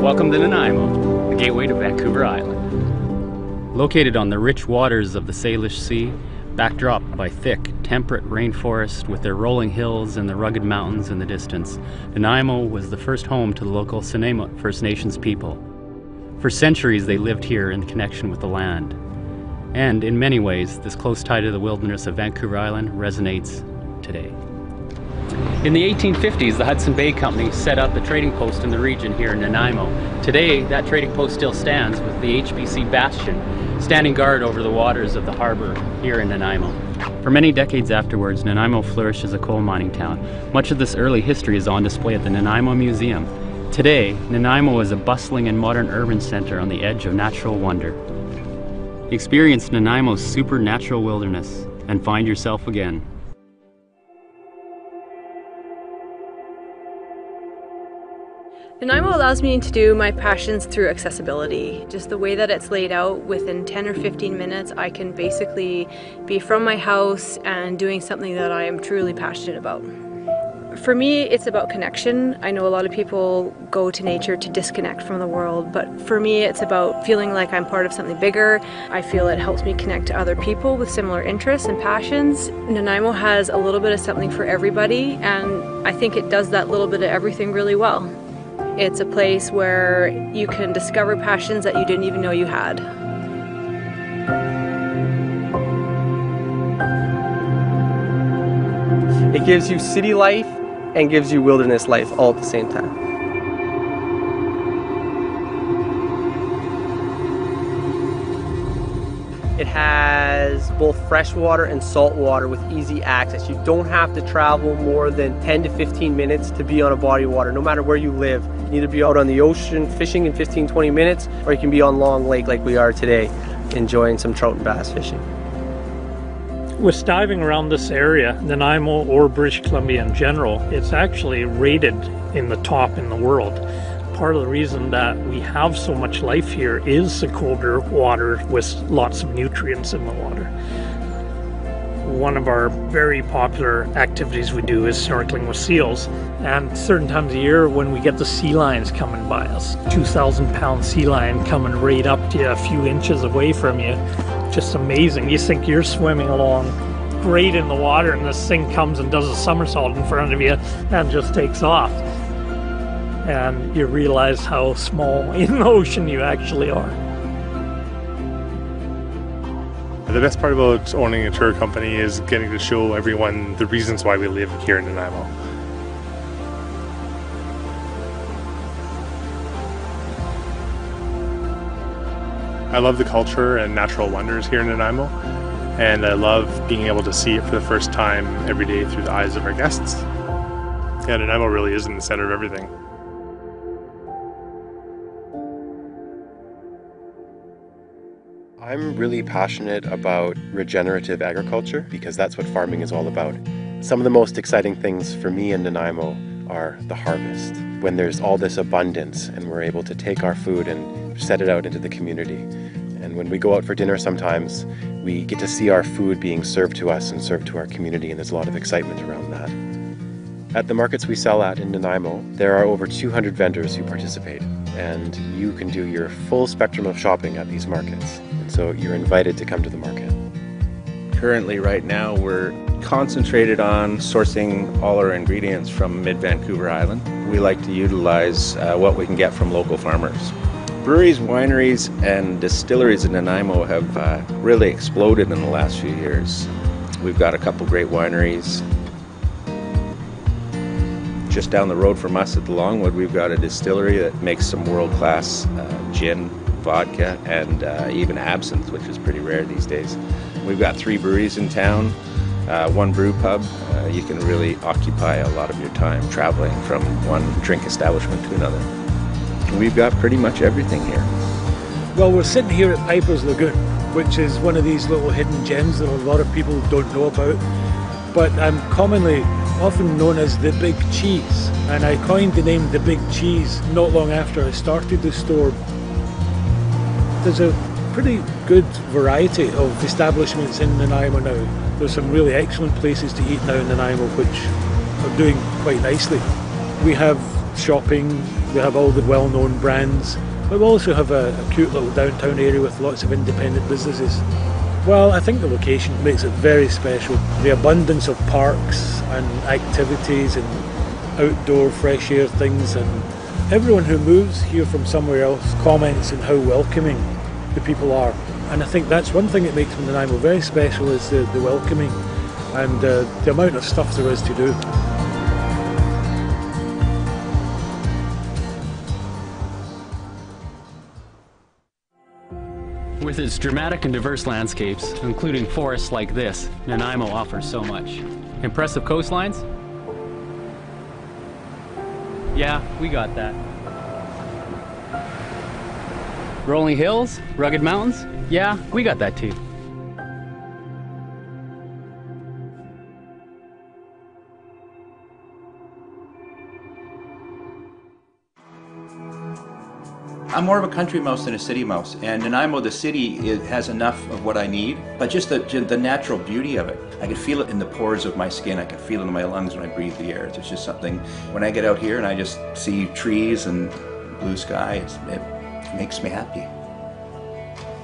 S3: Welcome to Nanaimo, the gateway to Vancouver Island. Located on the rich waters of the Salish Sea, backdropped by thick, temperate rainforest with their rolling hills and the rugged mountains in the distance, Nanaimo was the first home to the local Nanaimo First Nations people. For centuries they lived here in connection with the land. And in many ways, this close tie to the wilderness of Vancouver Island resonates today. In the 1850s, the Hudson Bay Company set up a trading post in the region here in Nanaimo. Today, that trading post still stands with the HBC Bastion, standing guard over the waters of the harbor here in Nanaimo. For many decades afterwards, Nanaimo flourished as a coal mining town. Much of this early history is on display at the Nanaimo Museum. Today, Nanaimo is a bustling and modern urban center on the edge of natural wonder. Experience Nanaimo's supernatural wilderness and find yourself again.
S4: Nanaimo allows me to do my passions through accessibility. Just the way that it's laid out, within 10 or 15 minutes, I can basically be from my house and doing something that I am truly passionate about. For me, it's about connection. I know a lot of people go to nature to disconnect from the world, but for me, it's about feeling like I'm part of something bigger. I feel it helps me connect to other people with similar interests and passions. Nanaimo has a little bit of something for everybody, and I think it does that little bit of everything really well. It's a place where you can discover passions that you didn't even know you had.
S5: It gives you city life and gives you wilderness life all at the same time. It has both freshwater and saltwater with easy access. You don't have to travel more than 10 to 15 minutes to be on a body of water, no matter where you live. You can either be out on the ocean fishing in 15-20 minutes, or you can be on Long Lake like we are today, enjoying some trout and bass fishing.
S6: With diving around this area, Nanaimo or British Columbia in general, it's actually rated in the top in the world. Part of the reason that we have so much life here is the colder water with lots of nutrients in the water. One of our very popular activities we do is snorkeling with seals, and certain times of year when we get the sea lions coming by us, 2,000-pound sea lion coming right up to you a few inches away from you, just amazing. You think you're swimming along great in the water and this thing comes and does a somersault in front of you and just takes off. And you realize how small in the ocean you actually are.
S7: The best part about owning a tour company is getting to show everyone the reasons why we live here in Nanaimo. I love the culture and natural wonders here in Nanaimo, and I love being able to see it for the first time every day through the eyes of our guests. Yeah, Nanaimo really is in the center of everything.
S8: I'm really passionate about regenerative agriculture because that's what farming is all about. Some of the most exciting things for me in Nanaimo are the harvest, when there's all this abundance and we're able to take our food and set it out into the community. And when we go out for dinner sometimes, we get to see our food being served to us and served to our community, and there's a lot of excitement around that. At the markets we sell at in Nanaimo, there are over 200 vendors who participate, and you can do your full spectrum of shopping at these markets. So you're invited to come to the market.
S9: Currently, right now, we're concentrated on sourcing all our ingredients from mid-Vancouver Island. We like to utilize what we can get from local farmers. Breweries, wineries, and distilleries in Nanaimo have really exploded in the last few years. We've got a couple great wineries. Just down the road from us at the Longwood, we've got a distillery that makes some world-class gin, vodka, and even absinthe, which is pretty rare these days. We've got 3 breweries in town, 1 brew pub. You can really occupy a lot of your time traveling from one drink establishment to another. We've got pretty much everything here.
S10: Well, we're sitting here at Piper's Lagoon, which is one of these little hidden gems that a lot of people don't know about, but I'm commonly often known as the Big Cheese, and I coined the name the Big Cheese not long after I started the store. There's a pretty good variety of establishments in Nanaimo now. There's some really excellent places to eat now in Nanaimo which are doing quite nicely. We have shopping, we have all the well-known brands, but we also have a cute little downtown area with lots of independent businesses. Well, I think the location makes it very special. The abundance of parks and activities and outdoor fresh air things, and everyone who moves here from somewhere else comments on how welcoming the people are. And I think that's one thing that makes Nanaimo very special, is the welcoming and the amount of stuff there is to do.
S3: With its dramatic and diverse landscapes, including forests like this, Nanaimo offers so much. Impressive coastlines? Yeah, we got that. Rolling hills? Rugged mountains? Yeah, we got that too.
S11: I'm more of a country mouse than a city mouse, and Nanaimo, the city, has enough of what I need, but just the natural beauty of it. I can feel it in the pores of my skin, I can feel it in my lungs when I breathe the air. It's just something, when I get out here and I just see trees and blue sky, it makes me happy.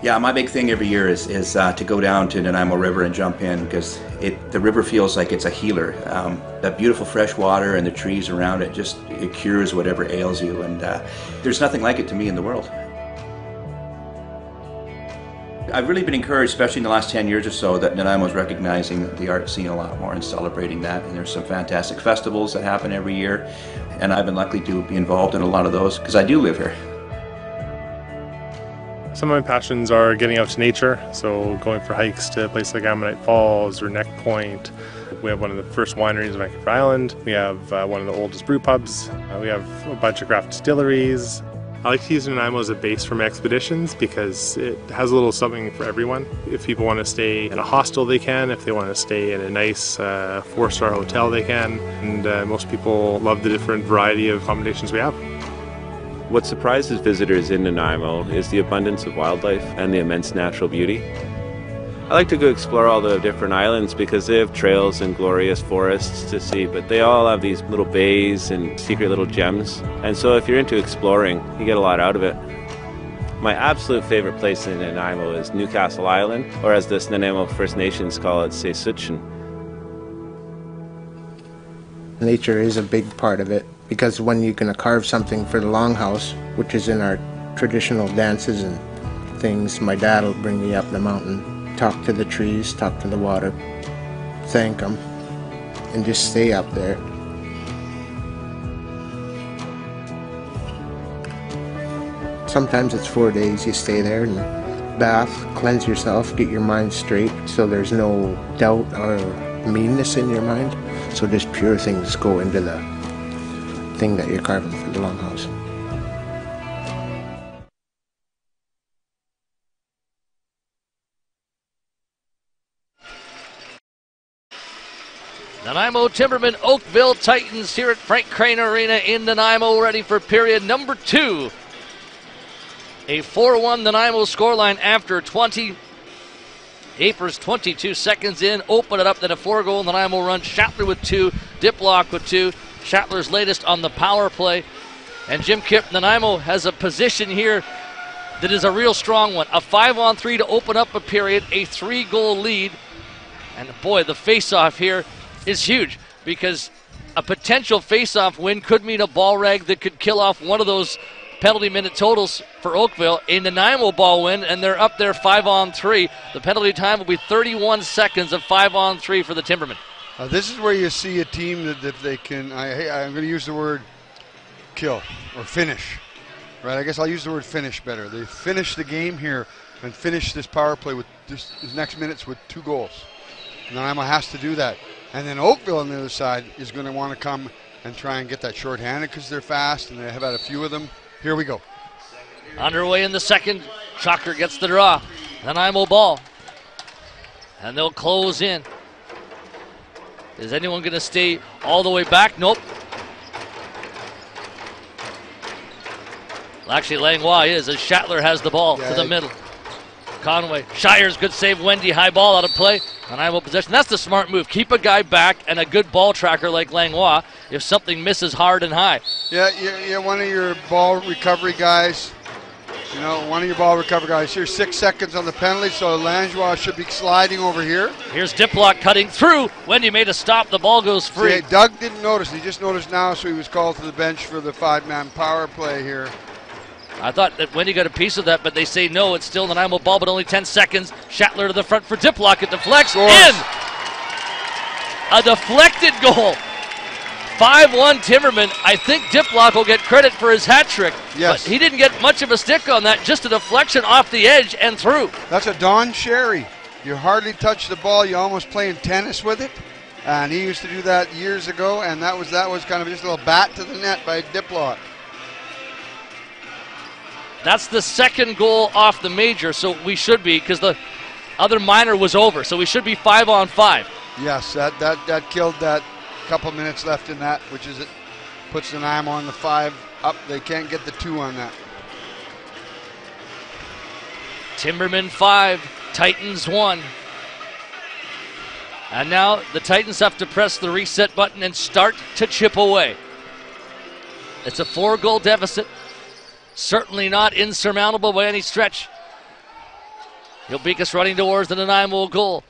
S11: Yeah, my big thing every year is to go down to Nanaimo River and jump in, because the river feels like it's a healer. That beautiful fresh water and the trees around it, it cures whatever ails you, and there's nothing like it to me in the world. I've really been encouraged, especially in the last 10 years or so, that Nanaimo is recognizing the art scene a lot more and celebrating that, and there's some fantastic festivals that happen every year, and I've been lucky to be involved in a lot of those because I do live here.
S7: Some of my passions are getting out to nature, so going for hikes to places like Ammonite Falls or Neck Point. We have one of the first wineries in Vancouver Island. We have one of the oldest brew pubs. We have a bunch of craft distilleries. I like to use Nanaimo as a base for my expeditions because it has a little something for everyone. If people want to stay in a hostel, they can. If they want to stay in a nice 4-star hotel, they can. And most people love the different variety of accommodations we have.
S9: What surprises visitors in Nanaimo is the abundance of wildlife and the immense natural beauty. I like to go explore all the different islands because they have trails and glorious forests to see, but they all have these little bays and secret little gems. And so if you're into exploring, you get a lot out of it. My absolute favorite place in Nanaimo is Newcastle Island, or as the Nanaimo First Nations call it, Sesuchin.
S12: Nature is a big part of it, because when you're going to carve something for the longhouse, which is in our traditional dances and things, my dad will bring me up the mountain, talk to the trees, talk to the water, thank them, and just stay up there. Sometimes it's 4 days, you stay there and bath, cleanse yourself, get your mind straight so there's no doubt or meanness in your mind. So just pure things go into the thing that you're carving for the longhouse.
S1: Nanaimo Timbermen, Oakville Titans here at Frank Crane Arena in Nanaimo, ready for period number 2. A 4-1 Nanaimo scoreline after 20. Apers 22 seconds in, open it up, then a 4-goal Nanaimo run. Schattler with 2, Diplock with 2. Schattler's latest on the power play. And Jim Kipp, Nanaimo has a position here that is a real strong one. A 5-on-3 to open up a period, a 3-goal lead. And boy, the face-off here is huge because a potential face-off win could mean a ball rag that could kill off one of those penalty minute totals for Oakville. A Nanaimo ball win, and they're up there 5-on-3. The penalty time will be 31 seconds of 5-on-3 for the Timbermen.
S2: This is where you see a team that they can, I'm going to use the word kill or finish, right? I guess I'll use the word finish better. They finish the game here and finish this power play with this next minutes with 2 goals. Nanaimo has to do that. And then Oakville on the other side is going to want to come and try and get that short-handed because they're fast and they have had a few of them. Here we go.
S1: Underway in the second. Chalker gets the draw. Nanaimo ball. And they'll close in. Is anyone going to stay all the way back? Nope. Well, actually, Langlois is as Schattler has the ball to the middle. Conway. Shires, good save. Wendy, high ball out of play. Nanaimo possession. That's the smart move. Keep a guy back and a good ball tracker like Langlois if something misses hard and high.
S2: Yeah, one of your ball recovery guys. Here's 6 seconds on the penalty, so Langlois should be sliding over here.
S1: Here's Diplock cutting through. Wendy made a stop. The ball goes free.
S2: See, Doug didn't notice. He just noticed now, so he was called to the bench for the 5-man power play here.
S1: I thought that Wendy got a piece of that, but they say no. It's still Nanaimo ball, but only 10 seconds. Schattler to the front for Diplock. It deflects.
S2: Scores.
S1: In! A deflected goal. 5-1 Timberman. I think Diplock will get credit for his hat trick.
S2: Yes.
S1: But he didn't get much of a stick on that. Just a deflection off the edge and through.
S2: That's a Don Sherry. You hardly touch the ball. You're almost playing tennis with it. And he used to do that years ago, and that was kind of just a little bat to the net by Diplock.
S1: That's the second goal off the major, so we should be, because the other minor was over, so we should be 5-on-5.
S2: Yes, that killed that. Couple minutes left in that, which is it puts Nanaimo on the 5 up. They can't get the 2 on that.
S1: Timbermen 5, Titans 1. And now the Titans have to press the reset button and start to chip away. It's a 4-goal deficit. Certainly not insurmountable by any stretch. Hilbekus running towards the Nanaimo goal.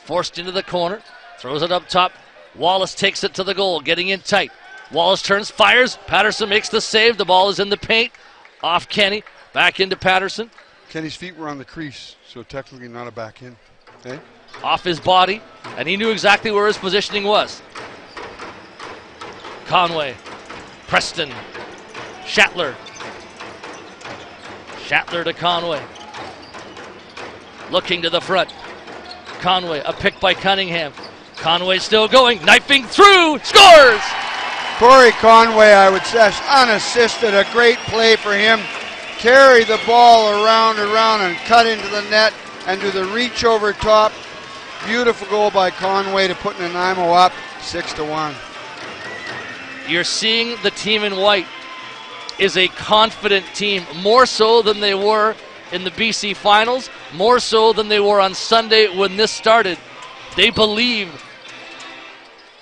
S1: Forced into the corner. Throws it up top. Wallace takes it to the goal, getting in tight. Wallace turns, fires. Patterson makes the save. The ball is in the paint. Off Kenny. Back into Patterson.
S2: Kenny's feet were on the crease, so technically not a back in. Okay.
S1: Off his body, and he knew exactly where his positioning was. Conway. Preston. Schattler. Shatler to Conway. Looking to the front. Conway, a pick by Cunningham. Conway still going, knifing through, scores!
S2: Corey Conway, I would say, unassisted, a great play for him. Carry the ball around, and cut into the net and do the reach over top. Beautiful goal by Conway to put Nanaimo up 6-1.
S1: You're seeing the team in white is a confident team, more so than they were in the BC finals, more so than they were on Sunday when this started. They believe,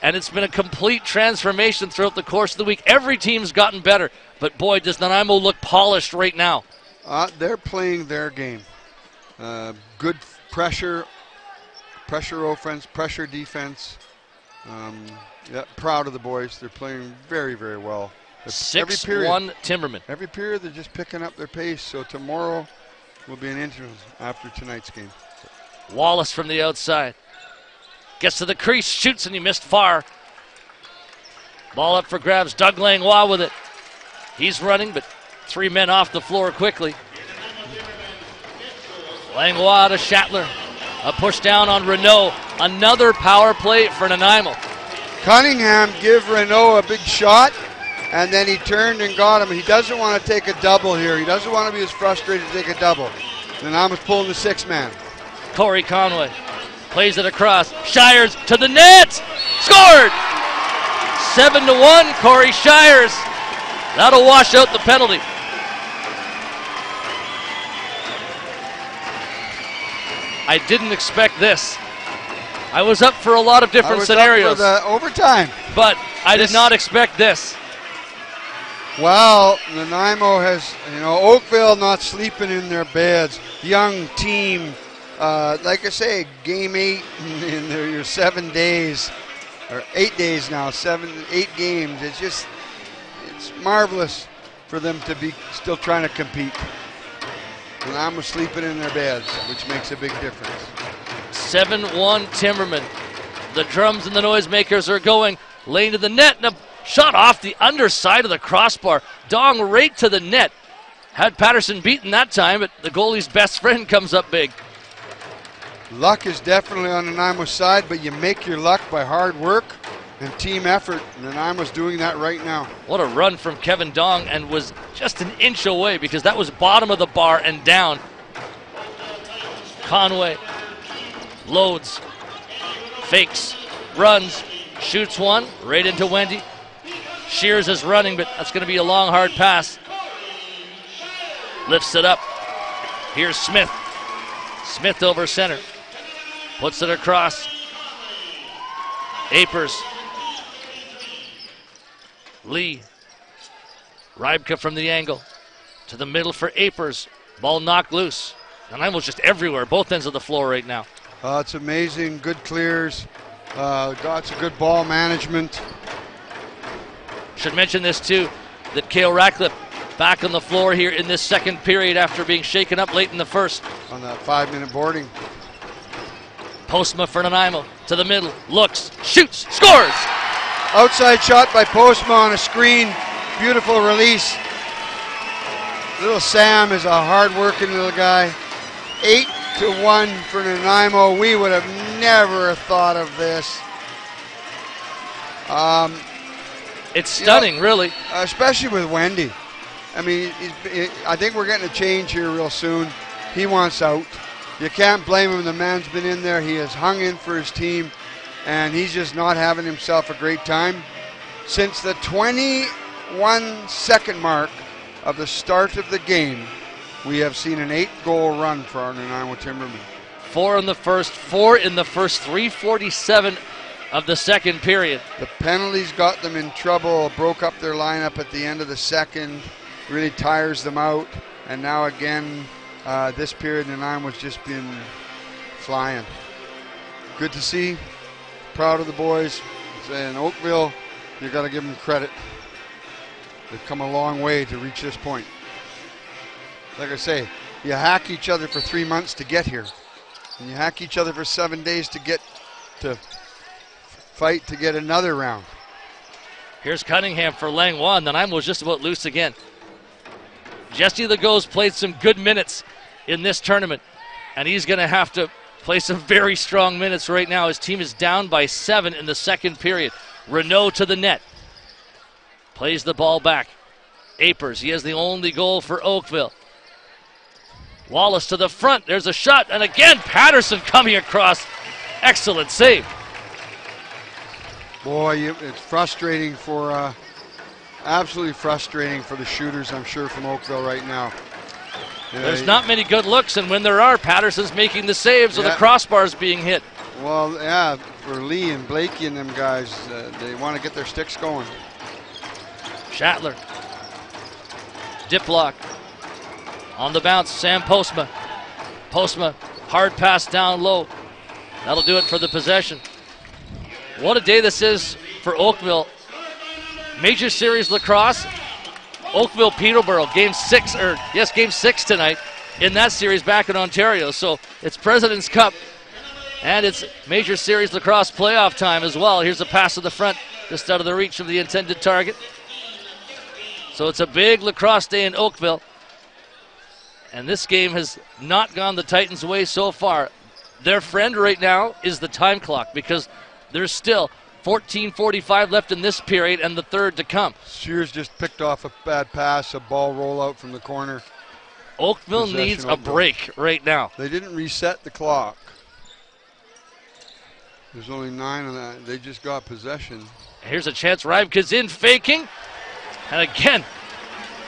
S1: and it's been a complete transformation throughout the course of the week. Every team's gotten better, but boy, does Nanaimo look polished right now.
S2: They're playing their game. Good pressure offense, pressure defense. Yeah, proud of the boys. They're playing very, very well.
S1: 6-1 Timbermen.
S2: Every period they're just picking up their pace, so tomorrow will be an interesting after tonight's game.
S1: Wallace from the outside. Gets to the crease, shoots, and he missed far. Ball up for grabs. Doug Langlois with it. He's running, but 3 men off the floor quickly. Langlois to Shatler. A push down on Renault. Another power play for Nanaimo.
S2: Cunningham give Renault a big shot, and then he turned and got him. He doesn't want to take a double here. He doesn't want to be as frustrated to take a double. Nanaimo's pulling the 6-man.
S1: Corey Conway plays it across. Shires to the net. Scored! 7-1, Corey Shires. That'll wash out the penalty. I didn't expect this. I was up for a lot of different scenarios.
S2: Up for the overtime.
S1: But I did not expect this.
S2: Well, Nanaimo has, Oakville not sleeping in their beds. Young team. Like I say, game 8 in your 7 days, or 8 days now, 8 games. It's marvelous for them to be still trying to compete. Nanaimo sleeping in their beds, which makes a big difference.
S1: 7-1 Timbermen. The drums and the noisemakers are going. Lane to the net, and a shot off the underside of the crossbar. Dong right to the net. Had Patterson beaten that time, but the goalie's best friend comes up big.
S2: Luck is definitely on Nanaimo's side, but you make your luck by hard work and team effort. Nanaimo's doing that right now.
S1: What a run from Kevin Dong, and was just an inch away because that was bottom of the bar and down. Conway loads, fakes, runs, shoots one, right into Wendy. Shears is running, but that's going to be a long, hard pass. Lifts it up. Here's Smith. Smith over center. Puts it across. Apers. Lee. Rybka from the angle. To the middle for Apers. Ball knocked loose. Nanaimo's just everywhere, both ends of the floor right now.
S2: It's amazing. Good clears. Got some good ball management.
S1: Should mention this too, that Cale Ratcliffe back on the floor here in this second period after being shaken up late in the first.
S2: On that 5-minute boarding.
S1: Postma for Nanaimo to the middle, looks, shoots, scores!
S2: Outside shot by Postma on a screen. Beautiful release. Little Sam is a hard-working little guy. 8-1 for Nanaimo. We would have never thought of this.
S1: It's stunning, really.
S2: Especially with Wendy. I mean, I think we're getting a change here real soon. He wants out. You can't blame him. The man's been in there. He has hung in for his team, and he's just not having himself a great time. Since the 21-second mark of the start of the game, we have seen an 8-goal run for our Nanaimo Timbermen.
S1: 4 in the first, 4 in the first, 3:47 of the second period.
S2: The penalties got them in trouble, broke up their lineup at the end of the second, really tires them out. And now again, this period, Nanaimo's just been flying. Good to see. Proud of the boys. In Oakville, you got to give them credit. They've come a long way to reach this point. Like I say, you hack each other for 3 months to get here. And you hack each other for 7 days to get to fight to get another round.
S1: Here's Cunningham for Langlois. Nanaimo was just about loose again. Jesse Legault's played some good minutes in this tournament, and he's going to have to play some very strong minutes right now. His team is down by 7 in the second period. Renault to the net. Plays the ball back. Apers, he has the only goal for Oakville. Wallace to the front. There's a shot, and again, Patterson coming across. Excellent save.
S2: Boy, it's frustrating for, absolutely frustrating for the shooters, I'm sure, from Oakville right now.
S1: There's not many good looks, and when there are, Patterson's making the saves or the crossbars being hit.
S2: Well, yeah, for Lee and Blakey and them guys, they want to get their sticks going.
S1: Schattler. Diplock. On the bounce, Sam Postma. Postma, hard pass down low. That'll do it for the possession. What a day this is for Oakville. Major Series lacrosse. Oakville Peterborough, game 6 tonight in that series back in Ontario. So it's President's Cup and it's Major Series lacrosse playoff time as well. Here's a pass to the front, just out of the reach of the intended target. So it's a big lacrosse day in Oakville. And this game has not gone the Titans' way so far. Their friend right now is the time clock, because there's still 14:45 left in this period and the third to come.
S2: Shears just picked off a bad pass, a ball rollout from the corner.
S1: Oakville needs a break right now.
S2: They didn't reset the clock. There's only 9 on that. They just got possession.
S1: Here's a chance. Rybka's in faking. And again,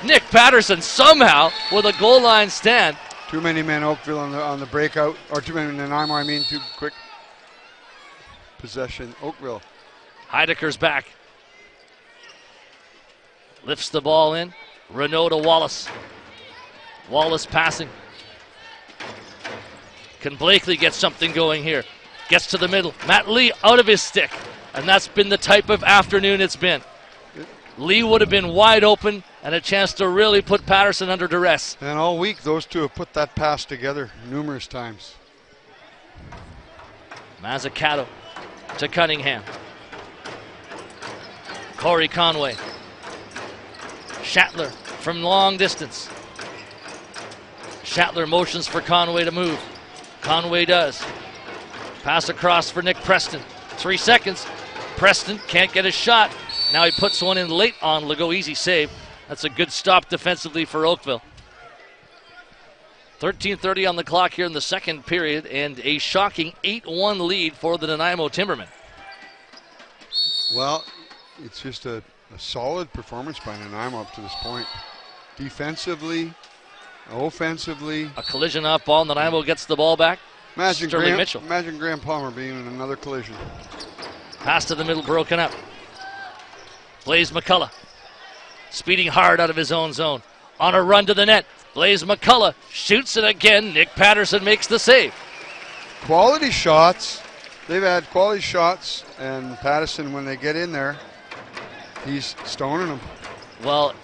S1: Nick Patterson somehow with a goal line stand.
S2: Too many men Oakville on the breakout, or too many Nanaimo, I mean, too quick possession. Oakville.
S1: Heidecker's back. Lifts the ball in. Renault to Wallace. Wallace passing. Can Blakely get something going here? Gets to the middle. Matt Lee out of his stick. And that's been the type of afternoon it's been. Lee would have been wide open and a chance to really put Patterson under duress.
S2: And all week, those two have put that pass together numerous times.
S1: Mazzucato to Cunningham. Corey Conway. Schattler from long distance. Schattler motions for Conway to move. Conway does. Pass across for Nick Preston. 3 seconds. Preston can't get a shot. Now he puts one in late on Legault. Easy save. That's a good stop defensively for Oakville. 13:30 on the clock here in the second period, and a shocking 8-1 lead for the Nanaimo Timbermen.
S2: Well, it's just a solid performance by Nanaimo up to this point. Defensively, offensively.
S1: A collision off ball. Nanaimo gets the ball back.
S2: Imagine
S1: Sterling Mitchell.
S2: Imagine Graham Palmer being in another collision.
S1: Pass to the middle, broken up. Blaze McCullough speeding hard out of his own zone. On a run to the net. Blaze McCullough shoots it again. Nick Patterson makes the save.
S2: Quality shots. They've had quality shots, and Patterson, when they get in there, he's stoning them.
S1: Well,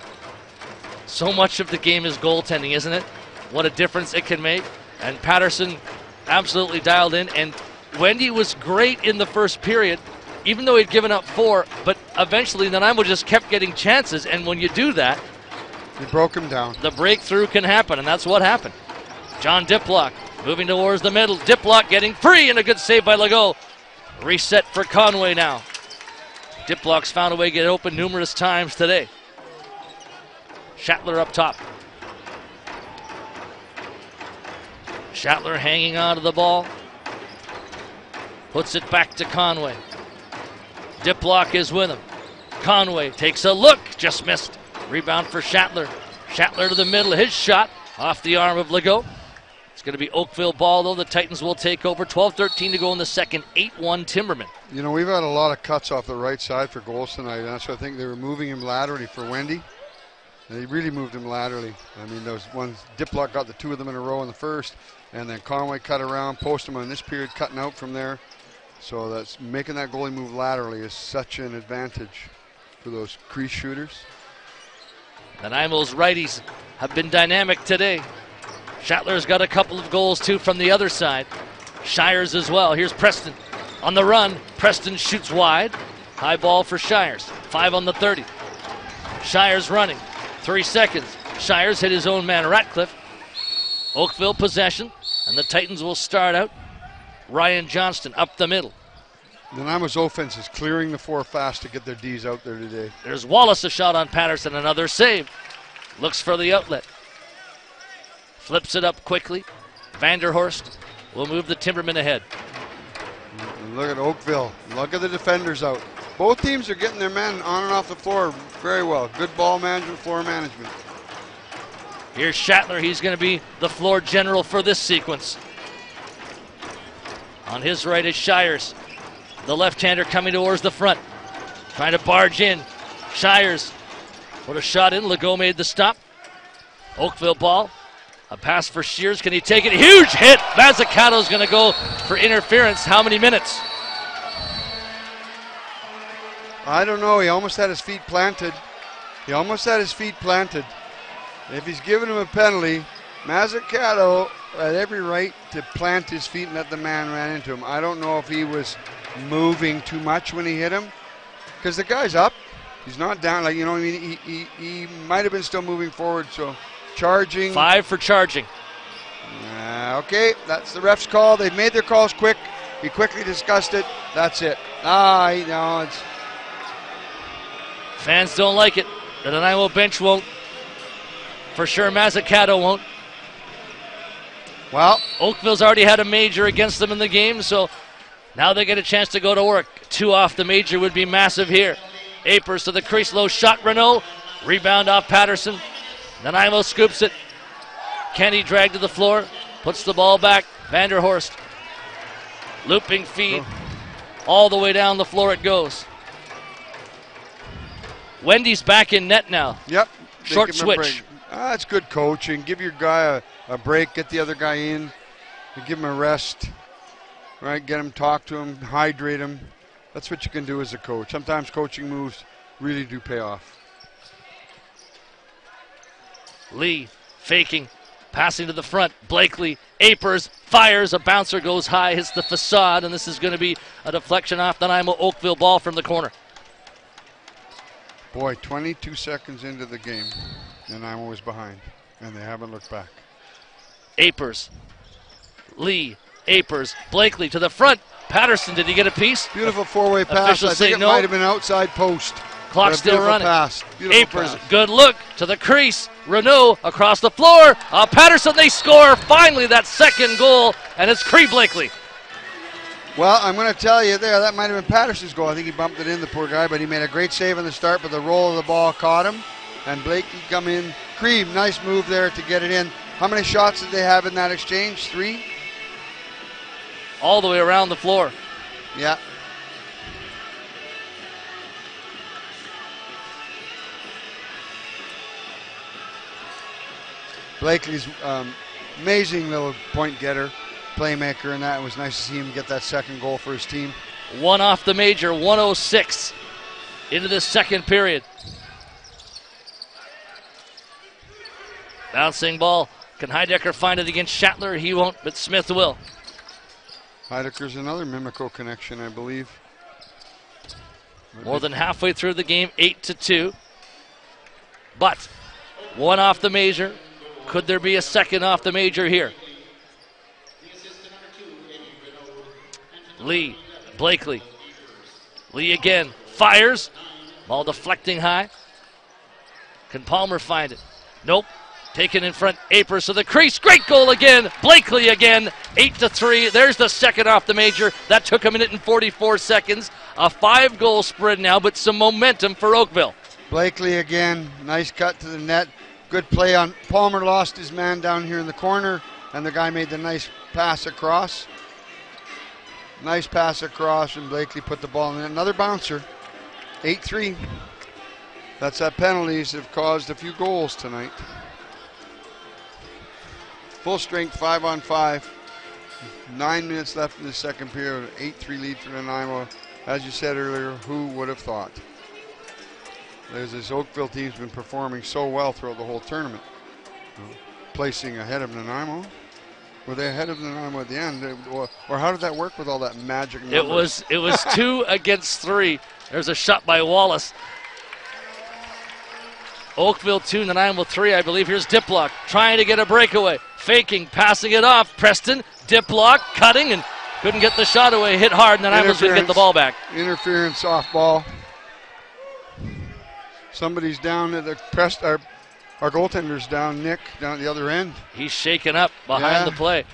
S1: so much of the game is goaltending, isn't it? What a difference it can make. And Patterson absolutely dialed in. And Wendy was great in the first period, even though he'd given up 4. But eventually, Nanaimo just kept getting chances. And when you do that,
S2: you broke him down.
S1: The breakthrough can happen, and that's what happened. John Diplock moving towards the middle. Diplock getting free, and a good save by Legault. Reset for Conway now. Diplock's found a way to get open numerous times today. Schattler up top. Schattler hanging on to the ball. Puts it back to Conway. Diplock is with him. Conway takes a look, just missed. Rebound for Schattler. Schattler to the middle. His shot off the arm of Legault. It's going to be Oakville ball, though. The Titans will take over. 12:13 to go in the second. 8-1 Timbermen.
S2: You know, we've had a lot of cuts off the right side for goals tonight. And that's why I think they were moving him laterally for Wendy. They really moved him laterally. I mean, those ones, Diplock got the 2 of them in a row in the first. And then Conway cut around, post him in this period, cutting out from there. So that's making that goalie move laterally is such an advantage for those crease shooters.
S1: Nanaimo's righties have been dynamic today. Schattler's got a couple of goals, too, from the other side. Shires as well. Here's Preston on the run. Preston shoots wide. High ball for Shires. 5 on the 30. Shires running. 3 seconds. Shires hit his own man, Ratcliffe. Oakville possession, and the Titans will start out. Ryan Johnston up the middle.
S2: Nanaimo's offense is clearing the floor fast to get their D's out there today.
S1: There's Wallace, a shot on Patterson, another save. Looks for the outlet. Flips it up quickly. Vanderhorst will move the Timbermen ahead.
S2: And look at Oakville. Look at the defenders out. Both teams are getting their men on and off the floor very well. Good ball management, floor management.
S1: Here's Schattler. He's going to be the floor general for this sequence. On his right is Shires. The left-hander coming towards the front. Trying to barge in. Shires put a shot in. Legault made the stop. Oakville ball. A pass for Shears. Can he take it? Huge hit. Mazzucato's going to go for interference. How many minutes?
S2: I don't know. He almost had his feet planted. If he's giving him a penalty, Mazzucato had every right to plant his feet and let the man run into him. I don't know if he was moving too much when he hit him, because the guy's up. He's not down. Like, you know what I mean? He might have been still moving forward. So charging.
S1: 5 for charging.
S2: Okay, that's the ref's call. They've made their calls quick. He quickly discussed it. That's it. It's.
S1: Fans don't like it. The Nanaimo bench won't. For sure, Mazzucato won't.
S2: Well,
S1: Oakville's already had a major against them in the game, so now they get a chance to go to work. 2 off the major would be massive here. Apers to the crease, low shot, Renault. Rebound off Patterson. Nanaimo scoops it. Kenny dragged to the floor, puts the ball back. Vanderhorst. Looping feed. All the way down the floor it goes. Wendy's back in net now.
S2: Yep.
S1: Short switch.
S2: That's good coaching. Give your guy a break, get the other guy in, and give him a rest. Right? Get him, talk to him, hydrate him. That's what you can do as a coach. Sometimes coaching moves really do pay off.
S1: Lee faking, passing to the front. Blakely, Apers, fires. A bouncer goes high, hits the facade, and this is going to be a deflection off the Nanaimo Oakville ball from the corner.
S2: Boy, 22 seconds into the game, Nanaimo was behind, and they haven't looked back.
S1: Apers, Lee, Apers, Blakely to the front. Patterson, did he get a piece?
S2: Beautiful four-way pass.
S1: Officials
S2: I think it
S1: no.
S2: might have been outside post.
S1: Clock still running.
S2: Pass.
S1: Apers, good look to the crease. Renault across the floor. Patterson, they score. Finally, that second goal, and it's Cree Blakely.
S2: Well, I'm going to tell you there, that might have been Patterson's goal. I think he bumped it in, the poor guy, but he made a great save on the start, but the roll of the ball caught him, and Blakely come in. Cree, nice move there to get it in. How many shots did they have in that exchange? 3?
S1: All the way around the floor.
S2: Yeah. Blakely's amazing little point getter, playmaker, and that was nice to see him get that second goal for his team.
S1: 1 off the major, 1:06 into the second period. Bouncing ball. Can Heidecker find it against Schattler? He won't, but Smith will.
S2: Heidecker's another Mimico connection, I believe.
S1: More than halfway through the game, 8-2. But 1 off the major. Could there be a second off the major here? Lee, Blakely. Lee again, fires. Ball deflecting high. Can Palmer find it? Nope. Taken in front, Apers to the crease. Great goal again. Blakely again, 8-3. There's the second off the major. That took a minute and 44 seconds. A 5-goal spread now, but some momentum for Oakville.
S2: Blakely again, nice cut to the net. Good play on Palmer, lost his man down here in the corner, and the guy made the nice pass across. Nice pass across, and Blakely put the ball in. Another bouncer, 8-3. That's that penalties have caused a few goals tonight. Full strength, 5-on-5. 9 minutes left in the second period, 8-3 lead for Nanaimo. As you said earlier, who would have thought? As this Oakville team's been performing so well throughout the whole tournament. Placing ahead of Nanaimo. Were they ahead of Nanaimo at the end? Or how did that work with all that magic numbers?
S1: It was 2 against 3. There's a shot by Wallace. Oakville 2, Nanaimo 3, I believe. Here's Diplock trying to get a breakaway. Faking, passing it off. Preston, Diplock, cutting, and couldn't get the shot away. Hit hard, and Nanaimo's going to get the ball back.
S2: Interference off ball. Somebody's down at the press. Our goaltender's down, Nick, down at the other end.
S1: He's shaken up behind the play.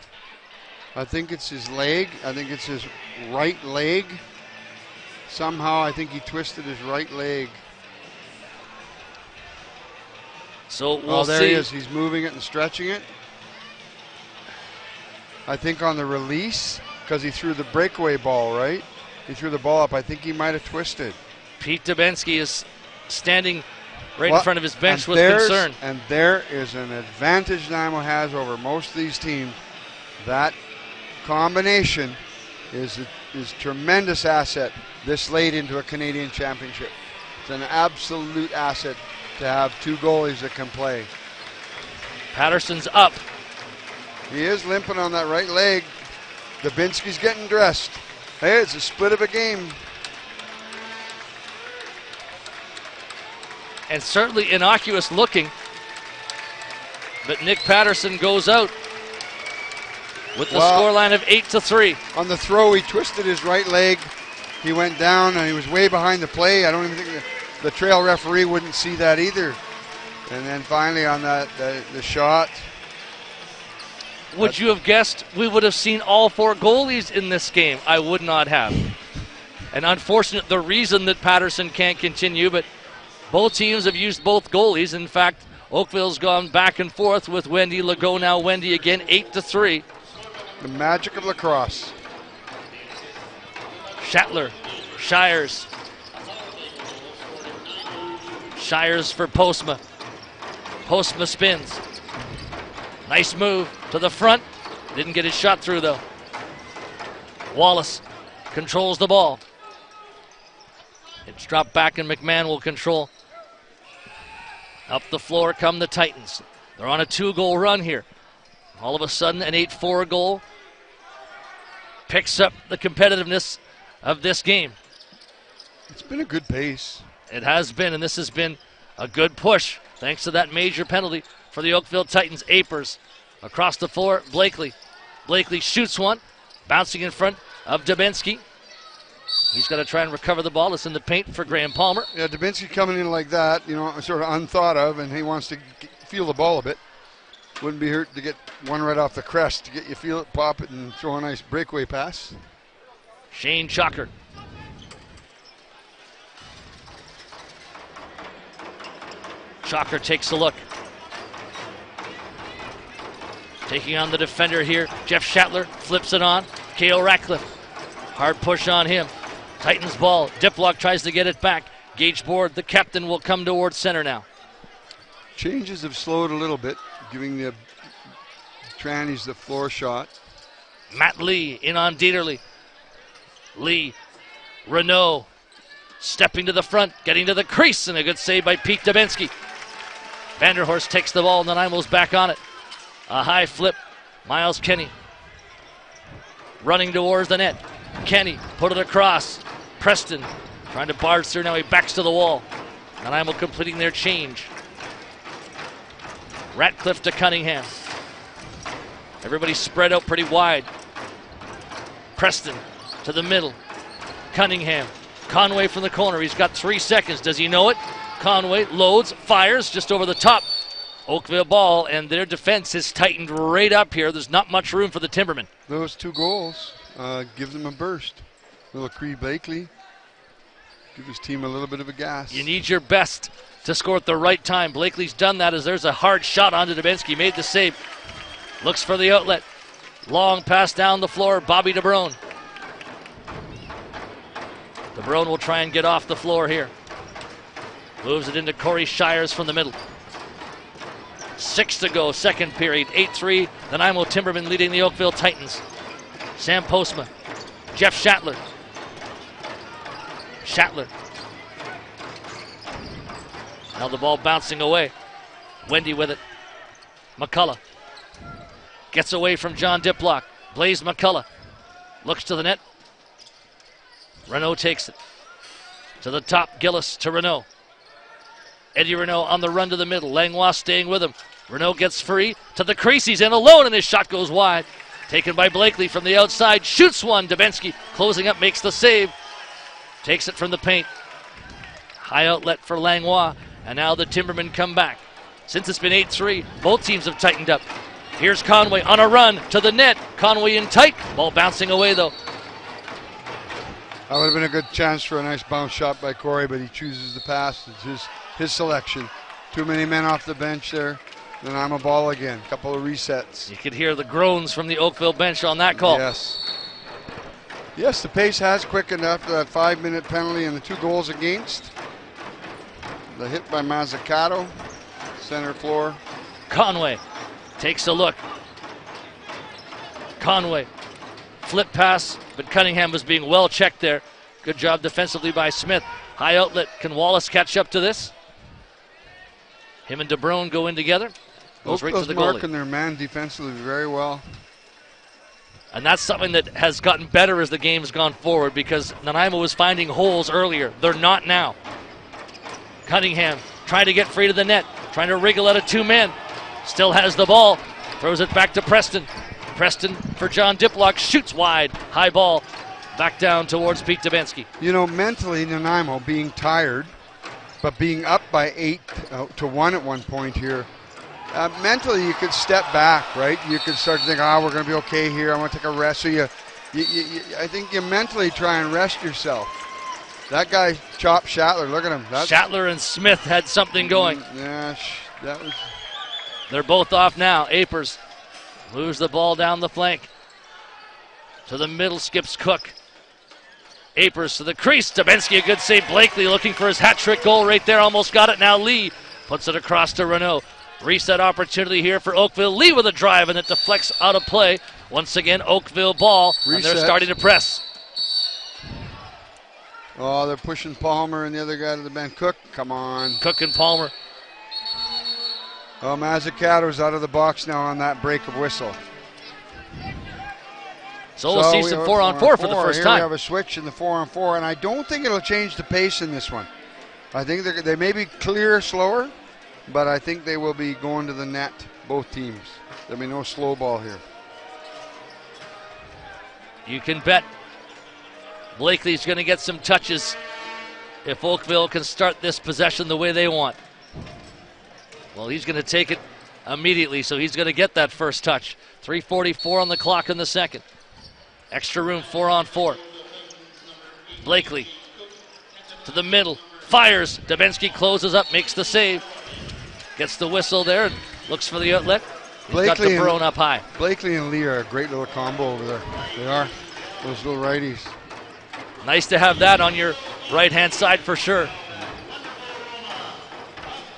S2: I think it's his leg. I think it's his right leg. Somehow I think he twisted his right leg.
S1: So we'll
S2: there
S1: see.
S2: he is. He's moving it and stretching it. I think on the release, because he threw the breakaway ball, right? He threw the ball up. I think he might have twisted.
S1: Pete Dubinsky is standing right in front of his bench with concern.
S2: And there is an advantage Nanaimo has over most of these teams. That combination is tremendous asset this late into a Canadian championship. It's an absolute asset to have two goalies that can play.
S1: Patterson's up.
S2: He is limping on that right leg. Dubinsky's getting dressed. Hey, it's a split of a game.
S1: And certainly innocuous looking. But Nick Patterson goes out with the scoreline of 8-3.
S2: On the throw, he twisted his right leg. He went down and he was way behind the play. I don't even think the trail referee wouldn't see that either. And then finally on that the shot.
S1: Would you have guessed we would have seen all four goalies in this game? I would not have. And unfortunate, the reason that Patterson can't continue, but both teams have used both goalies. In fact, Oakville's gone back and forth with Wendy Legault, now Wendy again, 8-3.
S2: The magic of lacrosse.
S1: Shatler, Shires. Shires for Postma. Postma spins. Nice move to the front. Didn't get his shot through though. Wallace controls the ball. It's dropped back and McMahon will control. Up the floor come the Titans. They're on a 2-goal run here. All of a sudden an 8-4 goal picks up the competitiveness of this game.
S2: It's been a good pace.
S1: It has been, and this has been a good push thanks to that major penalty for the Oakville Titans. Apers across the floor, Blakely. Blakely shoots one, bouncing in front of Dubinsky. He's got to try and recover the ball. It's in the paint for Graham Palmer.
S2: Yeah, Dubinsky coming in like that, sort of unthought of, and he wants to feel the ball a bit. Wouldn't be hurt to get one right off the crest to get you feel it, pop it, and throw a nice breakaway pass.
S1: Shane Chalker. Chalker takes a look. Taking on the defender here, Jeff Shatler flips it on. K.O. Ratcliffe, hard push on him. Titans ball, Diplock tries to get it back. Gage Board, the captain, will come towards center now.
S2: Changes have slowed a little bit, giving the trannies the floor shot.
S1: Matt Lee in on Dieterle. Lee, Renault, stepping to the front, getting to the crease, and a good save by Pete Dubinsky. Vanderhorst takes the ball, and Nanaimo's back on it. A high flip, Miles Kenny. Running towards the net. Kenny put it across. Preston trying to barge through, now he backs to the wall. Nanaimo completing their change. Ratcliffe to Cunningham. Everybody spread out pretty wide. Preston to the middle. Cunningham. Conway from the corner. He's got 3 seconds. Does he know it? Conway loads, fires just over the top. Oakville ball, and their defense has tightened right up here. There's not much room for the Timbermen.
S2: Those 2 goals give them a burst. Little Cree Blakely. Give his team a little bit of a gas.
S1: You need your best to score at the right time. Blakely's done that as there's a hard shot onto Dubinsky. Made the save. Looks for the outlet. Long pass down the floor. Bobby DeBrone. DeBrone will try and get off the floor here. Moves it into Corey Shires from the middle. 6 to go, second period. 8-3. The Nanaimo Timbermen leading the Oakville Titans. Sam Postma. Jeff Shatler. Shatler. Now the ball bouncing away. Wendy with it. McCullough. Gets away from John Diplock. Blaze McCullough. Looks to the net. Renault takes it. To the top, Gillis to Renault. Eddie Renault on the run to the middle. Langlois staying with him. Renault gets free to the crease. He's in alone, and his shot goes wide. Taken by Blakely from the outside. Shoots one. Dubinsky closing up, makes the save. Takes it from the paint. High outlet for Langlois. And now the Timbermen come back. Since it's been 8-3, both teams have tightened up. Here's Conway on a run to the net. Conway in tight. Ball bouncing away, though.
S2: That would have been a good chance for a nice bounce shot by Corey, but he chooses the pass. It's his selection. Too many men off the bench there. Then I'm a ball again. Couple of resets.
S1: You could hear the groans from the Oakville bench on that call.
S2: Yes, the pace has quickened after that 5-minute penalty and the 2 goals against. The hit by Mazzucato, center floor.
S1: Conway takes a look. Conway, flip pass, but Cunningham was being well checked there. Good job defensively by Smith. High outlet. Can Wallace catch up to this? Him and DeBrone go in together. Goes right to the goalie.
S2: Marking their man defensively very well.
S1: And that's something that has gotten better as the game's gone forward, because Nanaimo was finding holes earlier. They're not now. Cunningham trying to get free to the net, trying to wriggle out of 2 men. Still has the ball. Throws it back to Preston. Preston for John Diplock. Shoots wide. High ball. Back down towards Pete Dubinsky.
S2: You know, mentally, Nanaimo being tired, but being up by 8-1 at one point here, mentally you could step back, right? You could start to think, we're going to be okay here. I want to take a rest. So I think you mentally try and rest yourself. That guy chopped Shatler. Look at him.
S1: Shatler and Smith had something going.
S2: Yeah, that was.
S1: They're both off now. Apers moves the ball down the flank. To the middle, skips Cook. Apers to the crease. Dubinsky, a good save. Blakely looking for his hat-trick goal right there. Almost got it. Now Lee puts it across to Renault. Reset opportunity here for Oakville. Lee with a drive, and it deflects out of play. Once again, Oakville ball, and they're starting to press.
S2: Oh, they're pushing Palmer and the other guy to the bench. Cook, come on.
S1: Cook and Palmer.
S2: Oh, Mazzucato's out of the box now on that break of whistle.
S1: So we'll see some 4-on-4 for the first time.
S2: We have a switch in the 4-on-4, and I don't think it'll change the pace in this one. I think they may be clear slower, but I think they will be going to the net, both teams. There'll be no slow ball here.
S1: You can bet Blakely's going to get some touches if Oakville can start this possession the way they want. Well, he's going to take it immediately, so he's going to get that first touch. 3:44 on the clock in the second. Extra room, 4-on-4. Blakely to the middle, fires. Dubinsky closes up, makes the save. Gets the whistle there and looks for the outlet. He's got DeBrone up high.
S2: Blakely and Lee are a great little combo over there. They are, those little righties.
S1: Nice to have that on your right-hand side for sure.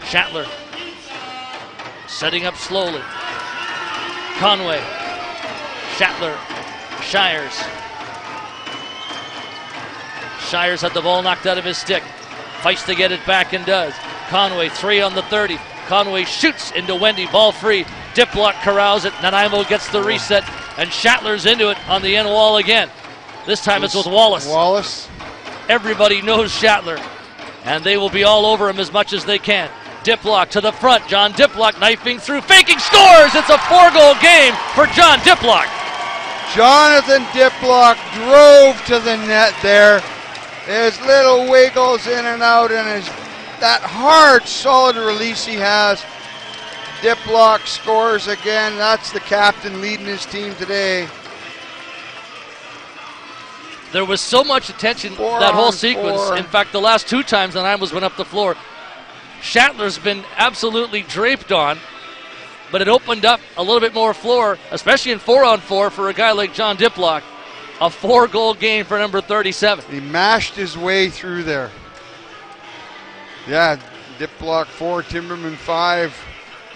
S1: Shatler setting up slowly. Conway, Shatler, Shires. Shires had the ball knocked out of his stick. Fights to get it back and does. Conway, 3 on the 30. Conway shoots into Wendy, ball free. Diplock corrals it. Nanaimo gets the reset, and Shatler's into it on the end wall again. This time it's with Wallace. Everybody knows Shatler, and they will be all over him as much as they can. Diplock to the front. John Diplock knifing through, faking, scores! It's a 4-goal game for John Diplock.
S2: Jonathan Diplock drove to the net there. His little wiggles in and out, and that hard, solid release he has. Diplock scores again. That's the captain leading his team today.
S1: There was so much attention that whole sequence. In fact, the last 2 times that I went up the floor, Shatler's been absolutely draped on, but it opened up a little bit more floor, especially in 4-on-4 for a guy like John Diplock. A 4-goal game for number 37.
S2: He mashed his way through there. Yeah, Diplock 4, Timberman 5,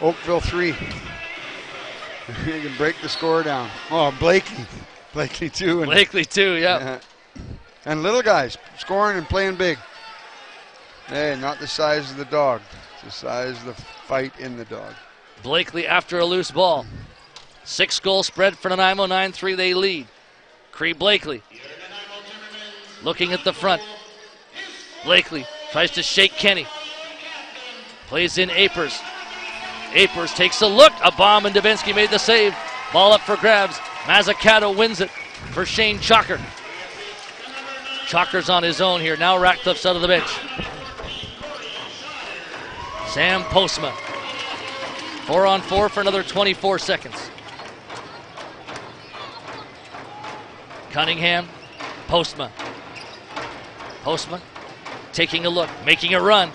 S2: Oakville 3. He can break the score down. Oh, Blakely 2.
S1: Blakely 2, yeah.
S2: And little guys scoring and playing big. Hey, not the size of the dog. It's the size of the fight in the dog.
S1: Blakely after a loose ball. 6-goal spread for Nanaimo, 9-3 they lead. Cree Blakely looking at the front. Blakely tries to shake Kenny. Plays in Apers. Apers takes a look. A bomb, and Dubinsky made the save. Ball up for grabs. Mazzucato wins it for Shane Chalker. Chalker's on his own here. Now Ratcliffe's out of the bench. Sam Postma. 4-on-4 for another 24 seconds. Cunningham. Postma. Postma taking a look, making a run,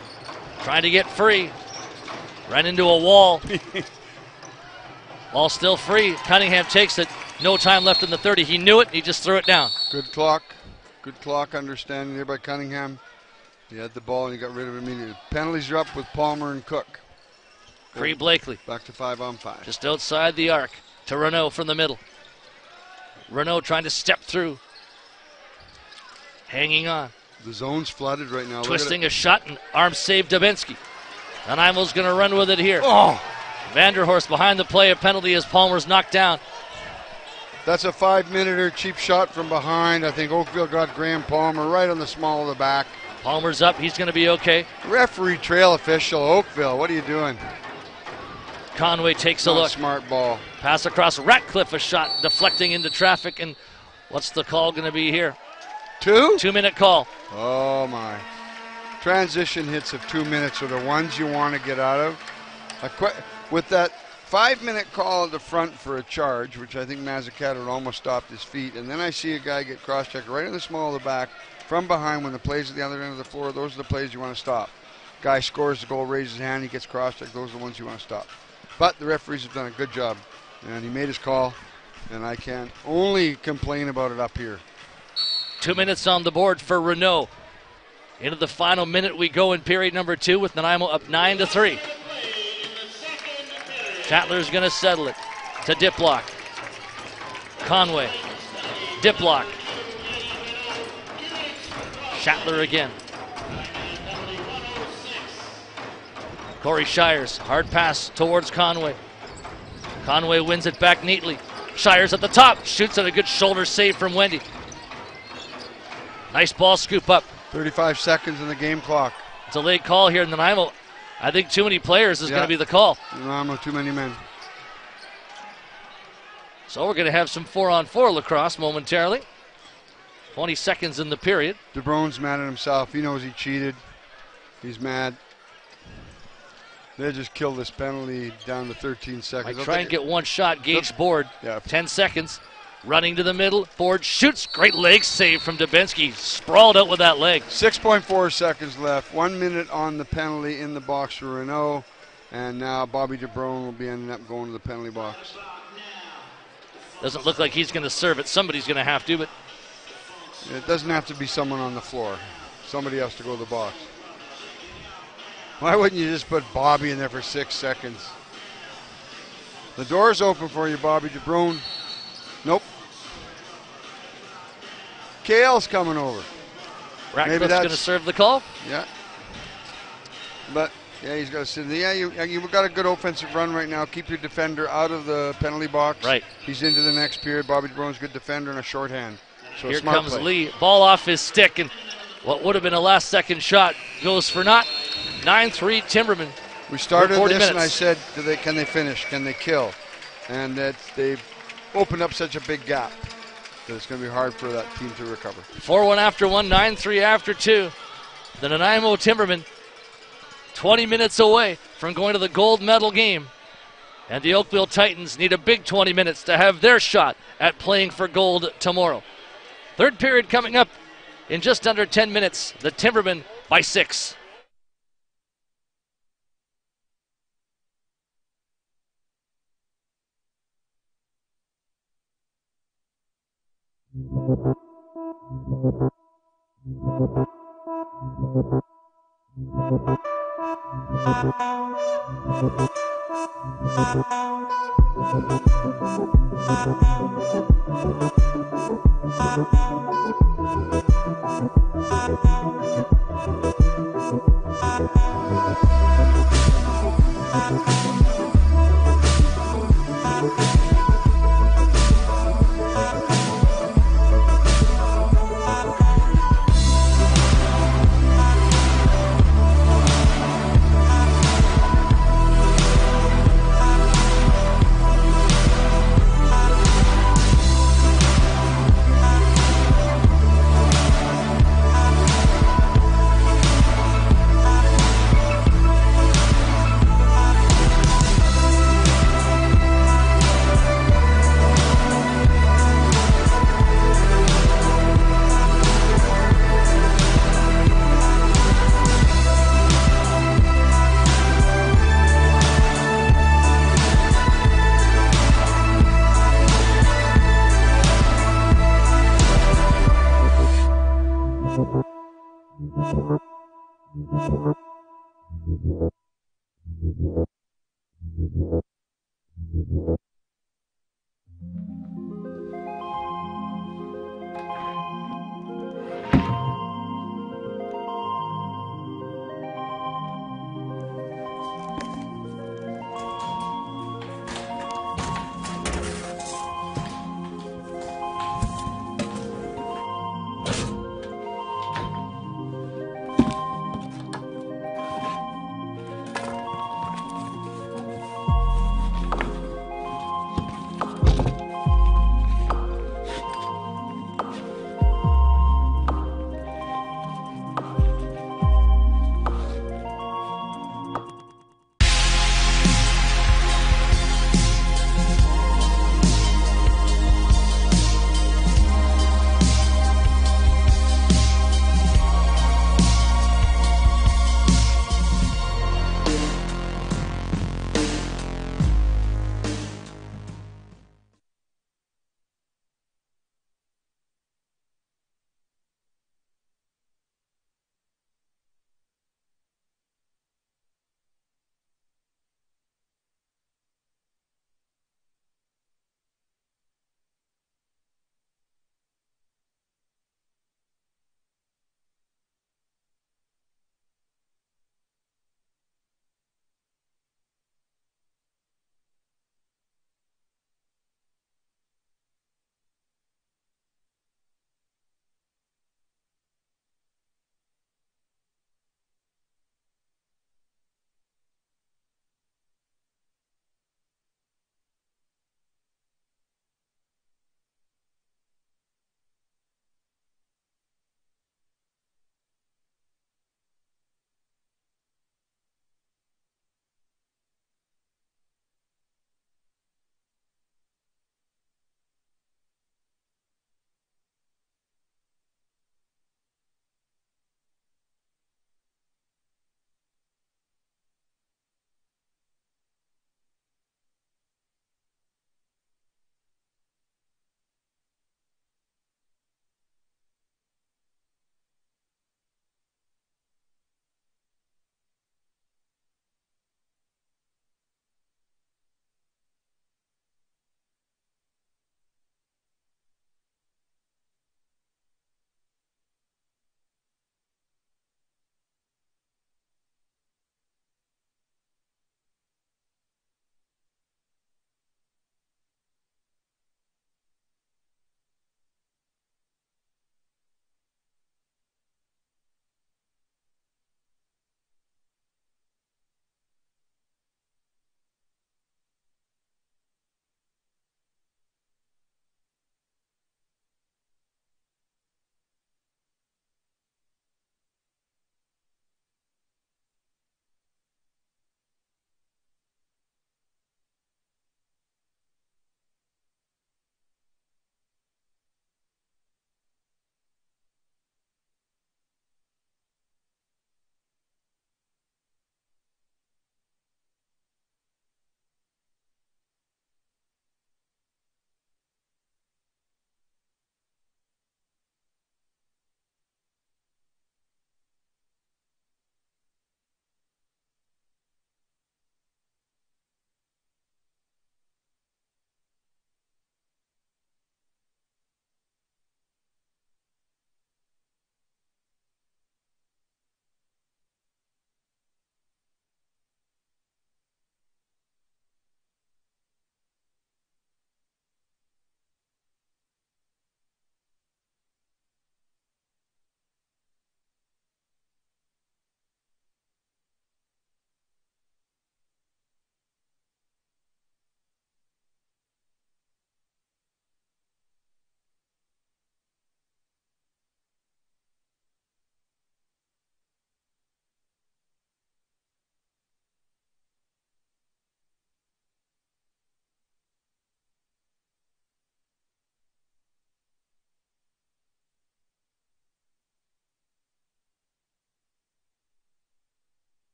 S1: trying to get free. Ran into a wall. Ball still free. Cunningham takes it. No time left in the 30. He knew it. He just threw it down.
S2: Good clock. Good clock understanding there by Cunningham. He had the ball and he got rid of it immediately. Penalties are up with Palmer and Cook.
S1: Cree Blakely.
S2: Back to 5-on-5.
S1: Just outside the arc to Renault from the middle. Renault trying to step through. Hanging on.
S2: The zone's flooded right now.
S1: Twisting a shot and arm save Dubinsky. Nanaimo's going to run with it here.
S2: Oh!
S1: Vanderhorst behind the play. A penalty as Palmer's knocked down.
S2: That's a 5-minute cheap shot from behind. I think Oakville got Graham Palmer right on the small of the back.
S1: Palmer's up. He's going to be okay.
S2: Referee trail official. Oakville, what are you doing?
S1: Conway takes a look.
S2: Smart ball.
S1: Pass across Ratcliffe, a shot deflecting into traffic. And what's the call going to be here?
S2: 2?
S1: 2-minute call.
S2: Oh, my. Transition hits of 2 minutes are the ones you want to get out of. With that 5-minute call at the front for a charge, which I think Mazzucato had almost stopped his feet, and then I see a guy get cross-checked right in the small of the back from behind when the play's at the other end of the floor. Those are the plays you want to stop. Guy scores the goal, raises his hand, he gets cross-checked. Those are the ones you want to stop. But the referees have done a good job, and he made his call, and I can only complain about it up here.
S1: 2 minutes on the board for Renault. Into the final minute we go in period number 2 with Nanaimo up 9-3. Chatler's going to settle it to Diplock. Conway. Diplock. Shatler again. Corey Shires, hard pass towards Conway. Conway wins it back neatly. Shires at the top, shoots at a good shoulder save from Wendy. Nice ball scoop up.
S2: 35 seconds in the game clock.
S1: It's a late call here in Nanaimo. I think too many players is going to be the call.
S2: Nanaimo, too many men.
S1: So we're going to have some 4-on-4 lacrosse momentarily. 20 seconds in the period.
S2: DeBrone's mad at himself. He knows he cheated. He's mad. They just killed this penalty down to 13 seconds.
S1: Might try and get one shot. Gage board.
S2: Yeah.
S1: 10 seconds. Running to the middle. Ford shoots. Great leg save from Dubinsky. Sprawled out with that leg.
S2: 6.4 seconds left. 1 minute on the penalty in the box for Renault. And now Bobby DeBrone will be ending up going to the penalty box.
S1: Doesn't look like he's going to serve it. Somebody's going to have to, but
S2: it doesn't have to be someone on the floor. Somebody has to go to the box. Why wouldn't you just put Bobby in there for 6 seconds? The door's open for you, Bobby DeBrone. Nope. Kale's coming over.
S1: Ratcliffe's going to serve the call?
S2: Yeah. But, yeah, he's got to sit there. Yeah, you've got a good offensive run right now. Keep your defender out of the penalty box.
S1: Right.
S2: He's into the next period. Bobby DeBrone's a good defender and a shorthand. So
S1: here comes Lee. Ball off his stick, and what would have been a last-second shot goes for naught. 9-3 Timbermen.
S2: We started this,
S1: minutes.
S2: and I said, can they finish? Can they kill? And that they've opened up such a big gap that it's going to be hard for that team to recover.
S1: 4-1 after 1, 9-3 after 2. The Nanaimo Timbermen 20 minutes away from going to the gold medal game. And the Oakville Titans need a big 20 minutes to have their shot at playing for gold tomorrow. Third period coming up in just under 10 minutes. The Timbermen by 6.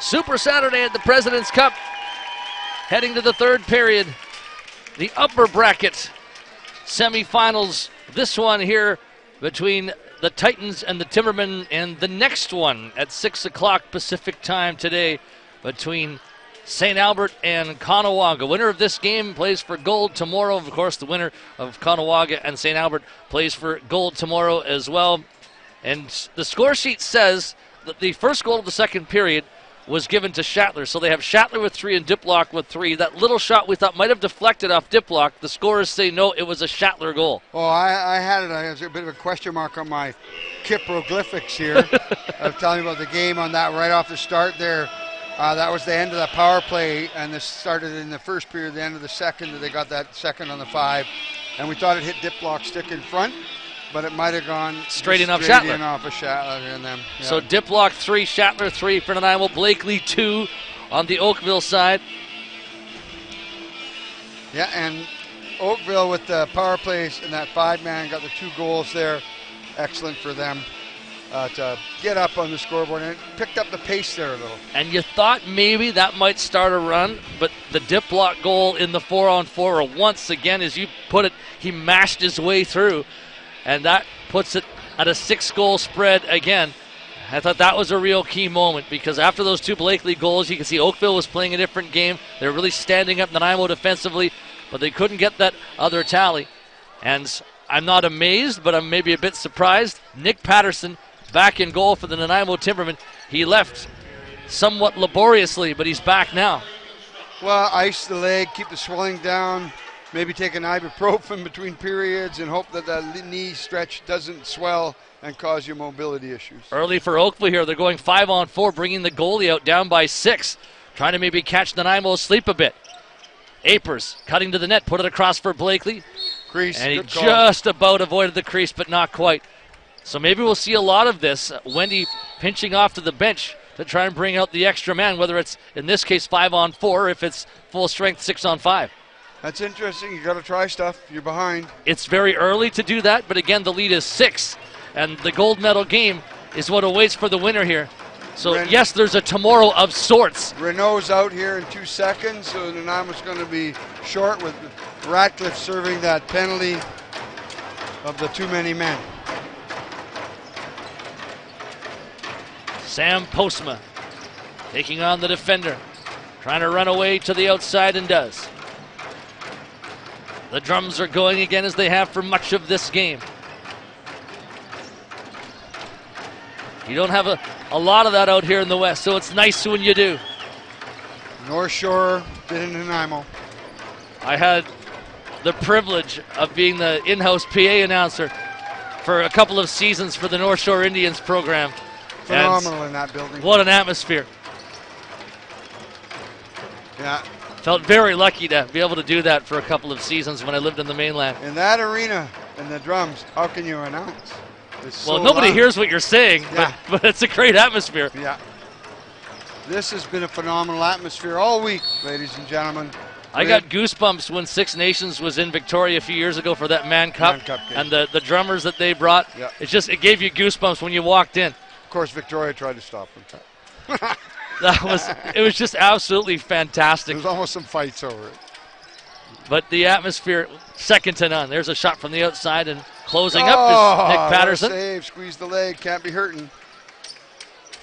S1: Super Saturday at the President's Cup. Heading to the third period. The upper bracket semifinals. This one here between the Titans and the Timbermen, and the next one at 6 o'clock Pacific time today between St. Albert and Caughnawaga. Winner of this game plays for gold tomorrow. Of course, the winner of Caughnawaga and St. Albert plays for gold tomorrow as well. And the score sheet says that the first goal of the second period was given to Schattler. So they have Schattler with 3 and Diplock with 3. That little shot we thought might have deflected off Diplock. The scorers say no, it was a Schattler goal.
S2: Oh, I had it. I was a bit of a question mark on my Kiproglyphics here. I was telling you about the game on that right off the start there. That was the end of the power play, and this started in the first period, the end of the second. They got that second on the 5, and we thought it hit Diplock stick in front, but it might have gone
S1: straight in off Schattler.
S2: And them. Yeah.
S1: So Diplock 3, Schattler 3 for Nanaimo, Blakely 2 on the Oakville side.
S2: Yeah, and Oakville with the power plays and that 5-man got the 2 goals there. Excellent for them to get up on the scoreboard, and it picked up the pace there a little.
S1: And you thought maybe that might start a run, but the Diplock goal in the 4-on-4, once again, as you put it, he mashed his way through. And that puts it at a 6-goal spread again. I thought that was a real key moment, because after those 2 Blakely goals, you can see Oakville was playing a different game. They were really standing up Nanaimo defensively, but they couldn't get that other tally. And I'm not amazed, but I'm maybe a bit surprised. Nick Patterson back in goal for the Nanaimo Timbermen. He left somewhat laboriously, but he's back now.
S2: Well, ice the leg, keep the swelling down. Maybe take an ibuprofen between periods and hope that the knee stretch doesn't swell and cause you mobility issues.
S1: Early for Oakville here. They're going 5-on-4, bringing the goalie out down by 6. Trying to maybe catch Nanaimo asleep a bit. Apers cutting to the net, put it across for Blakely.
S2: Crease,
S1: and he just about avoided the crease, but not quite. So maybe we'll see a lot of this. Wendy pinching off to the bench to try and bring out the extra man, whether it's, in this case, 5-on-4, or if it's full strength 6-on-5.
S2: That's interesting. You got to try stuff. You're behind.
S1: It's very early to do that, but again, the lead is 6, and the gold medal game is what awaits for the winner here. So yes, there's a tomorrow of sorts.
S2: Renault's out here in 2 seconds, so Nanaimo's going to be short with Ratcliffe serving that penalty of the too many men.
S1: Sam Postma taking on the defender, trying to run away to the outside, and does. The drums are going again, as they have for much of this game. You don't have a lot of that out here in the West, so it's nice when you do.
S2: North Shore did in Nanaimo.
S1: I had the privilege of being the in-house PA announcer for a couple of seasons for the North Shore Indians program.
S2: Phenomenal in that building.
S1: What an atmosphere.
S2: Yeah.
S1: Felt very lucky to be able to do that for a couple of seasons when I lived in the mainland.
S2: In that arena and the drums, how can you announce?
S1: Well, nobody hears what you're saying, but it's a great atmosphere.
S2: Yeah. This has been a phenomenal atmosphere all week, ladies and gentlemen.
S1: I got goosebumps when Six Nations was in Victoria a few years ago for that Man Cup and the drummers that they brought.
S2: Yeah.
S1: It gave you goosebumps when you walked in.
S2: Of course, Victoria tried to stop them.
S1: It was just absolutely fantastic.
S2: There was almost some fights over it.
S1: But the atmosphere, second to none. There's a shot from the outside, and closing up is Nick Patterson.
S2: Save, squeeze the leg, can't be hurting.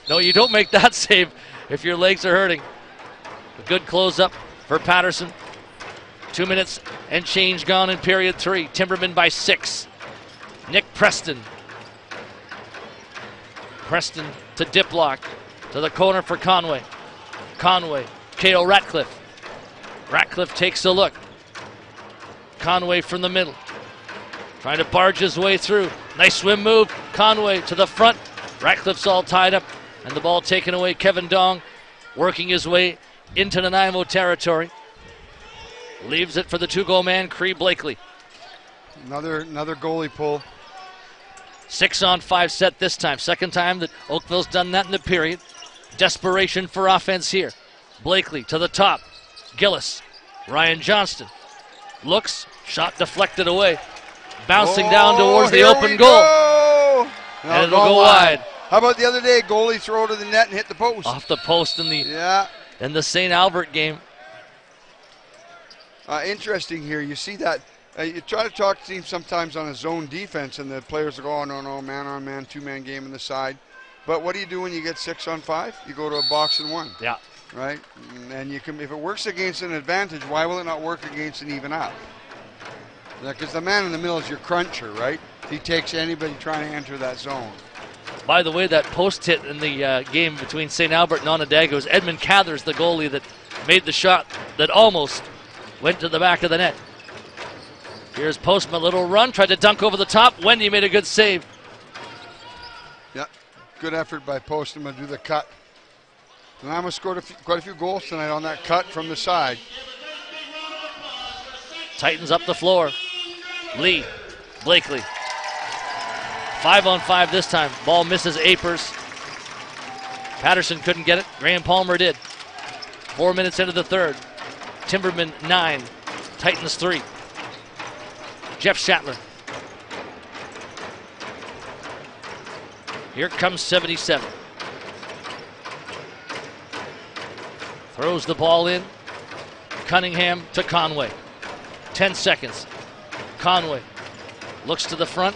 S1: No, you don't make that save if your legs are hurting. A good close up for Patterson. 2 minutes and change gone in period 3. Timbermen by 6. Nick Preston. Preston to Diplock. To the corner for Conway. Conway, K.O. Ratcliffe. Ratcliffe takes a look. Conway from the middle. Trying to barge his way through. Nice swim move. Conway to the front. Ratcliffe's all tied up. And the ball taken away. Kevin Dong working his way into Nanaimo territory. Leaves it for the 2-goal man, Cree Blakely.
S2: Another goalie pull.
S1: 6-on-5 set this time. Second time that Oakville's done that in the period. Desperation for offense here. Blakely to the top. Gillis. Ryan Johnston. Looks. Shot deflected away. Bouncing down towards the open goal.
S2: No,
S1: and it'll go wide.
S2: How about the other day, goalie throw to the net and hit the post?
S1: Off the post in the in the St. Albert game.
S2: Interesting here. You see that. You try to talk to teams sometimes on a zone defense, and the players will go, oh, no, man-on-man, two-man game on the side. But what do you do when you get 6-on-5? You go to a box and one.
S1: Yeah.
S2: Right? And you can, if it works against an advantage, why will it not work against an even up? Because the man in the middle is your cruncher, right? He takes anybody trying to enter that zone.
S1: By the way, that post hit in the game between St. Albert and Onondaga was Edmund Cathers, the goalie that made the shot that almost went to the back of the net. Here's Postman, a little run, tried to dunk over the top. Wendy made a good save.
S2: Yeah, good effort by Postman to do the cut. Nanaimo scored quite a few goals tonight on that cut from the side.
S1: Titans up the floor. Lee, Blakely. 5-on-5 this time. Ball misses Apers. Patterson couldn't get it. Graham Palmer did. 4 minutes into the third. Timbermen 9, Titans 3. Jeff Shatler. Here comes 77. Throws the ball in. Cunningham to Conway. 10 seconds. Conway looks to the front.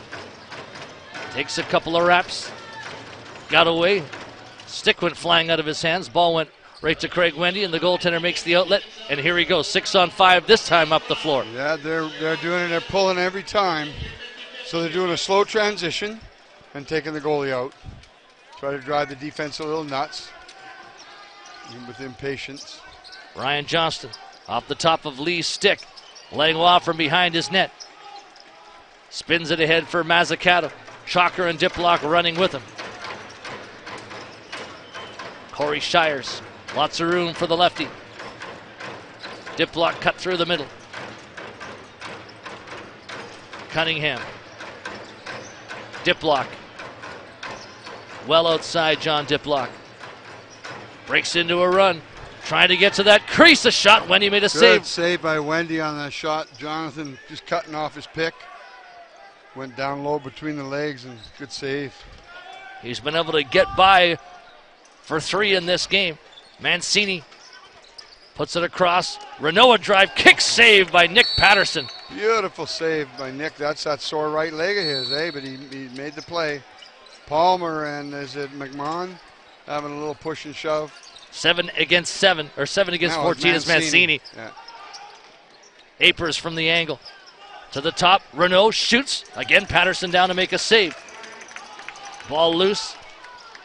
S1: Takes a couple of wraps. Got away. Stick went flying out of his hands. Ball went right to Craig Wendy, and the goaltender makes the outlet. And here he goes, 6-on-5 this time up the floor.
S2: Yeah, they're doing it. They're pulling every time. So they're doing a slow transition and taking the goalie out. Try to drive the defense a little nuts with impatience.
S1: Ryan Johnston off the top of Lee's stick, laying off from behind his net. Spins it ahead for Mazzucato. Chalker and Diplock running with him. Corey Shires, lots of room for the lefty. Diplock cut through the middle. Cunningham. Diplock. Well outside John Diplock. Breaks into a run. Trying to get to that crease. A shot. Wendy made a save.
S2: Good save by Wendy on that shot. Jonathan just cutting off his pick. Went down low between the legs and good save.
S1: He's been able to get by for 3 in this game. Mancini puts it across. Renault drive. Kick save by Nick Patterson.
S2: Beautiful save by Nick. That's that sore right leg of his, but he made the play. Palmer and is it McMahon having a little push and shove.
S1: 7 against 7, or 7 against 14 is Mancini.
S2: Yeah.
S1: Apers from the angle. To the top, Renault shoots. Again, Patterson down to make a save. Ball loose.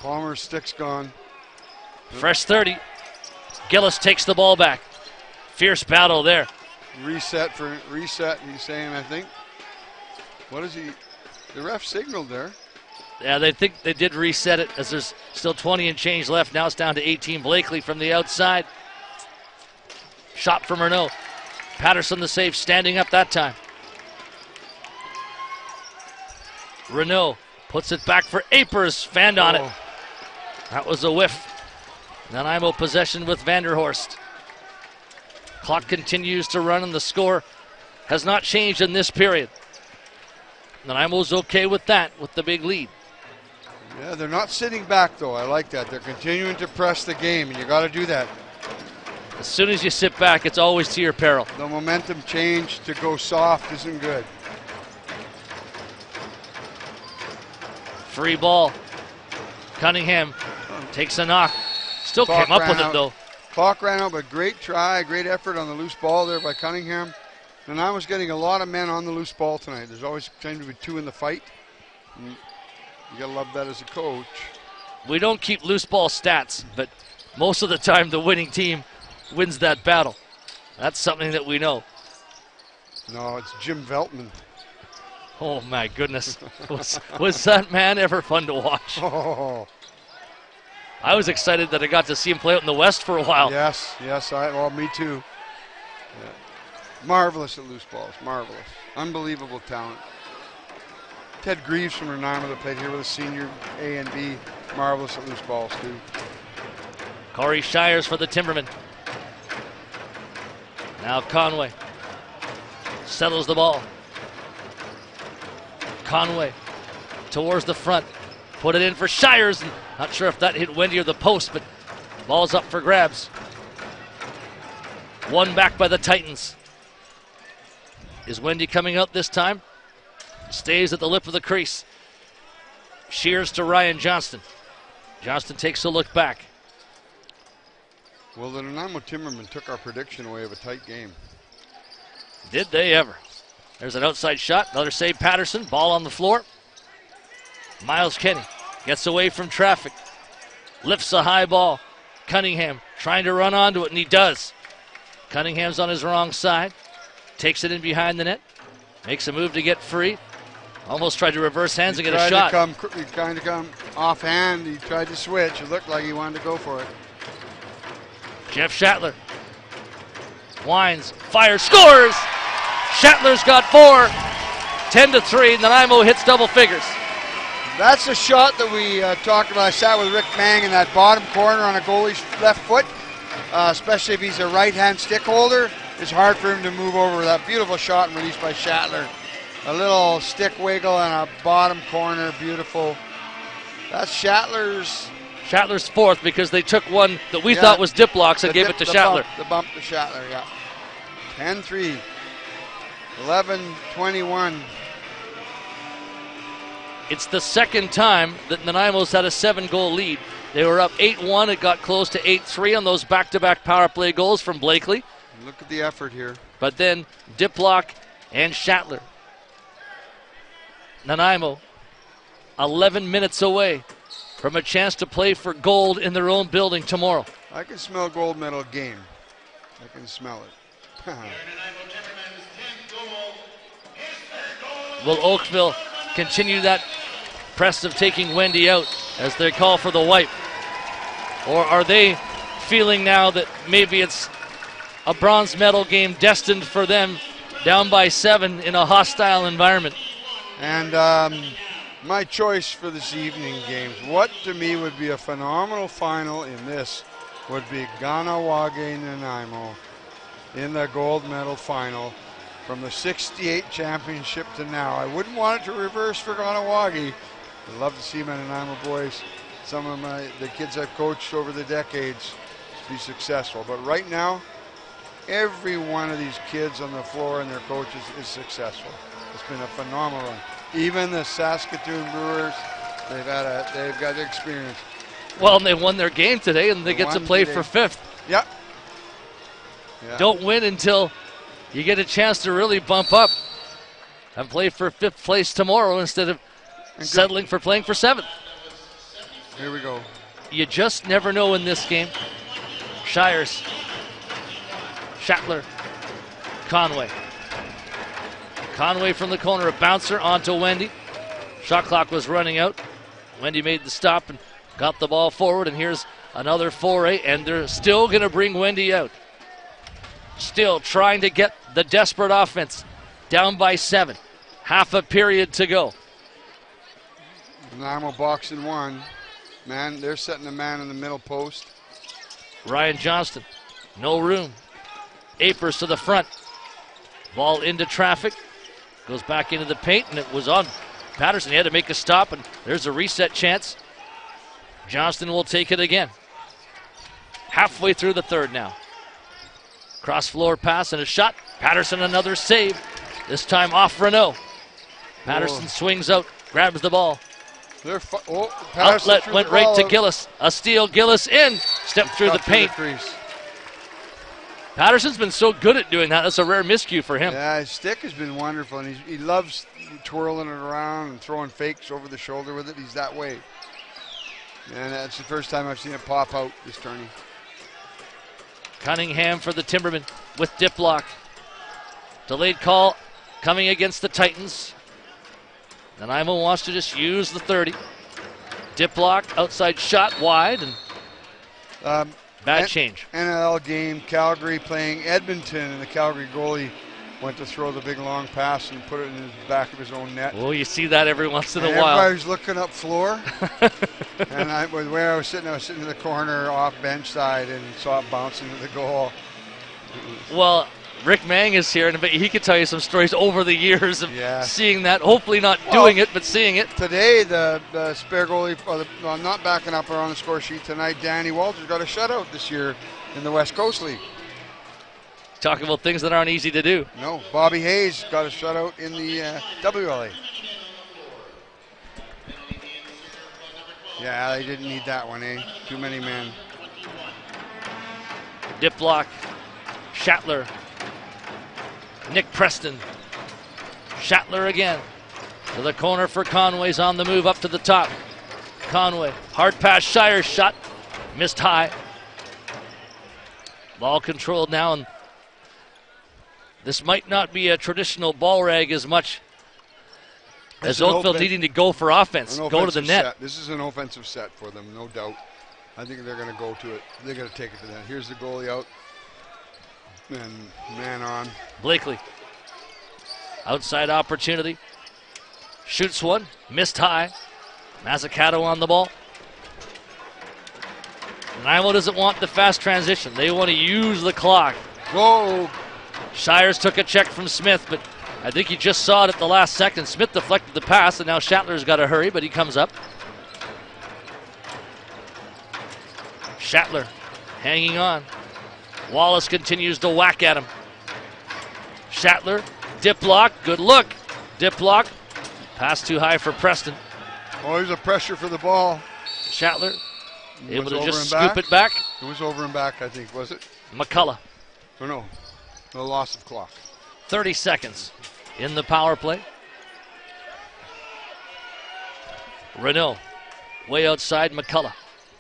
S2: Palmer's stick's gone.
S1: Fresh 30. Gillis takes the ball back. Fierce battle there.
S2: Reset, he's saying, I think. What is he? The ref signaled there.
S1: Yeah, they think they did reset it as there's still 20 and change left. Now it's down to 18. Blakely from the outside. Shot from Renault. Patterson the save, standing up that time. Renault puts it back for Apers. Fanned on it. That was a whiff. Nanaimo possession with Vanderhorst. Clock continues to run and the score has not changed in this period. Nanaimo's okay with that, with the big lead.
S2: Yeah, they're not sitting back though. I like that. They're continuing to press the game, and you got to do that.
S1: As soon as you sit back, it's always to your peril.
S2: The momentum change to go soft isn't good.
S1: Free ball. Cunningham takes a knock. Still
S2: Clock
S1: came up with
S2: out.
S1: it though.
S2: Clock ran out, but great try, great effort on the loose ball there by Cunningham. And I was getting a lot of men on the loose ball tonight. There's always trying to be 2 in the fight. And you gotta love that as a coach.
S1: We don't keep loose ball stats, but most of the time the winning team wins that battle. That's something that we know.
S2: No, it's Jim Veltman.
S1: Oh my goodness. Was that man ever fun to watch?
S2: Oh.
S1: I was excited that I got to see him play out in the West for a while.
S2: Yes, me too. Yeah. Marvelous at loose balls, marvelous. Unbelievable talent. Ted Greaves from Nanaimo that played here with a senior A and B. Marvelous at loose balls too.
S1: Corey Shires for the Timbermen. Now Conway settles the ball. Conway towards the front. Put it in for Shires. And not sure if that hit Wendy or the post, but ball's up for grabs. One back by the Titans. Is Wendy coming out this time? Stays at the lip of the crease. Shears to Ryan Johnston. Johnston takes a look back.
S2: Well, the Nanaimo Timbermen took our prediction away of a tight game.
S1: Did they ever? There's an outside shot. Another save, Patterson. Ball on the floor. Miles Kenny gets away from traffic. Lifts a high ball. Cunningham trying to run onto it, and he does. Cunningham's on his wrong side. Takes it in behind the net. Makes a move to get free. Almost tried to reverse hands and get a shot.
S2: He tried to come offhand. He tried to switch. It looked like he wanted to go for it.
S1: Jeff Schattler winds, fires, scores! Schattler's got 4. 10-3. Nanaimo hits double figures.
S2: That's a shot that we talked about. I sat with Rick Mang in that bottom corner on a goalie's left foot, especially if he's a right-hand stick holder. It's hard for him to move over. That beautiful shot and release by Schattler. A little stick wiggle and a bottom corner, beautiful. That's Schattler's
S1: 4th because they took one that we thought was Diplock's and gave it to Schattler.
S2: The bump to Schattler, yeah. 10-3. 11-21.
S1: It's the second time that Nanaimo's had a 7-goal lead. They were up 8-1. It got close to 8-3 on those back-to-back power play goals from Blakely.
S2: Look at the effort here.
S1: But then Diplock and Schattler. Nanaimo 11 minutes away from a chance to play for gold in their own building tomorrow.
S2: I can smell gold medal game. I can smell it.
S1: Will Oakville continue that press of taking Wendy out as they call for the wipe? Or are they feeling now that maybe it's a bronze medal game destined for them down by 7 in a hostile environment?
S2: And my choice for this evening games, what to me would be a phenomenal final in this would be Ganawage Nanaimo in the gold medal final from the 68 championship to now. I wouldn't want it to reverse for Ganawage. I'd love to see my Nanaimo boys, some of the kids I've coached over the decades, be successful. But right now, every one of these kids on the floor and their coaches is successful. It's been a phenomenal run. Even the Saskatoon Brewers, they've got experience.
S1: Well, and they won their game today, and they get to play for 5th.
S2: Yep.
S1: Yeah. Don't win until you get a chance to really bump up and play for 5th place tomorrow instead of settling for playing for 7th.
S2: Here we go.
S1: You just never know in this game. Shires, Schattler, Conway. Conway from the corner, a bouncer onto Wendy. Shot clock was running out. Wendy made the stop and got the ball forward, and here's another foray, and they're still going to bring Wendy out. Still trying to get the desperate offense down by 7. Half a period to go.
S2: Nanaimo boxing 1. Man, they're setting a man in the middle post.
S1: Ryan Johnston, no room. Apers to the front. Ball into traffic. Goes back into the paint, and it was on Patterson. He had to make a stop, and there's a reset chance. Johnston will take it again. Halfway through the third now. Cross floor pass and a shot. Patterson another save. This time off Renault. Patterson swings out, grabs the ball. Outlet went right to Gillis. A steal, Gillis in. Stepped through the paint. Patterson's been so good at doing that. That's a rare miscue for him.
S2: Yeah, his stick has been wonderful, and he loves twirling it around and throwing fakes over the shoulder with it. He's that way. And that's the first time I've seen it pop out this tourney.
S1: Cunningham for the Timbermen with Diplock. Delayed call coming against the Titans. Nanaimo wants to just use the 30. Diplock, outside shot, wide, and bad change.
S2: NLL game, Calgary playing Edmonton, and the Calgary goalie went to throw the big long pass and put it in the back of his own net.
S1: Oh, you see that every once in a while.
S2: Everybody was looking up floor. And where I was sitting in the corner off bench side and saw it bouncing to the goal.
S1: Well, Rick Mang is here, and he could tell you some stories over the years of
S2: Yeah.
S1: seeing that. Hopefully not doing it, but seeing it.
S2: Today, the spare goalie, I'm not backing up on the score sheet tonight, Danny Walters got a shutout this year in the West Coast League.
S1: Talking about things that aren't easy to do.
S2: No, Bobby Hayes got a shutout in the WLA. Yeah, they didn't need that one, eh? Too many men.
S1: Dip block. Schattler. Nick Preston. Schattler again. To the corner for Conway's on the move up to the top. Conway. Hard pass. Shire's shot. Missed high. Ball controlled now, and this might not be a traditional ball rag as much as Oakville needing to go for offense, go to the net.
S2: Set. This is an offensive set for them, no doubt. I think they're going to go to it. They're going to take it to that. Here's the goalie out. And man on.
S1: Blakely. Outside opportunity. Shoots one. Missed high. Mazzucato on the ball. Nanaimo doesn't want the fast transition. They want to use the clock.
S2: Whoa.
S1: Shires took a check from Smith, but I think he just saw it at the last second. Smith deflected the pass, and now Schattler's got to hurry, but he comes up. Schattler hanging on. Wallace continues to whack at him. Schattler, dip block, good look. Dip block, pass too high for Preston.
S2: Oh, there's a pressure for the ball.
S1: Schattler able to just scoop it back.
S2: It was over and back, I think, was it?
S1: McCullough.
S2: Or no, no loss of clock.
S1: 30 seconds in the power play. Renault way outside McCullough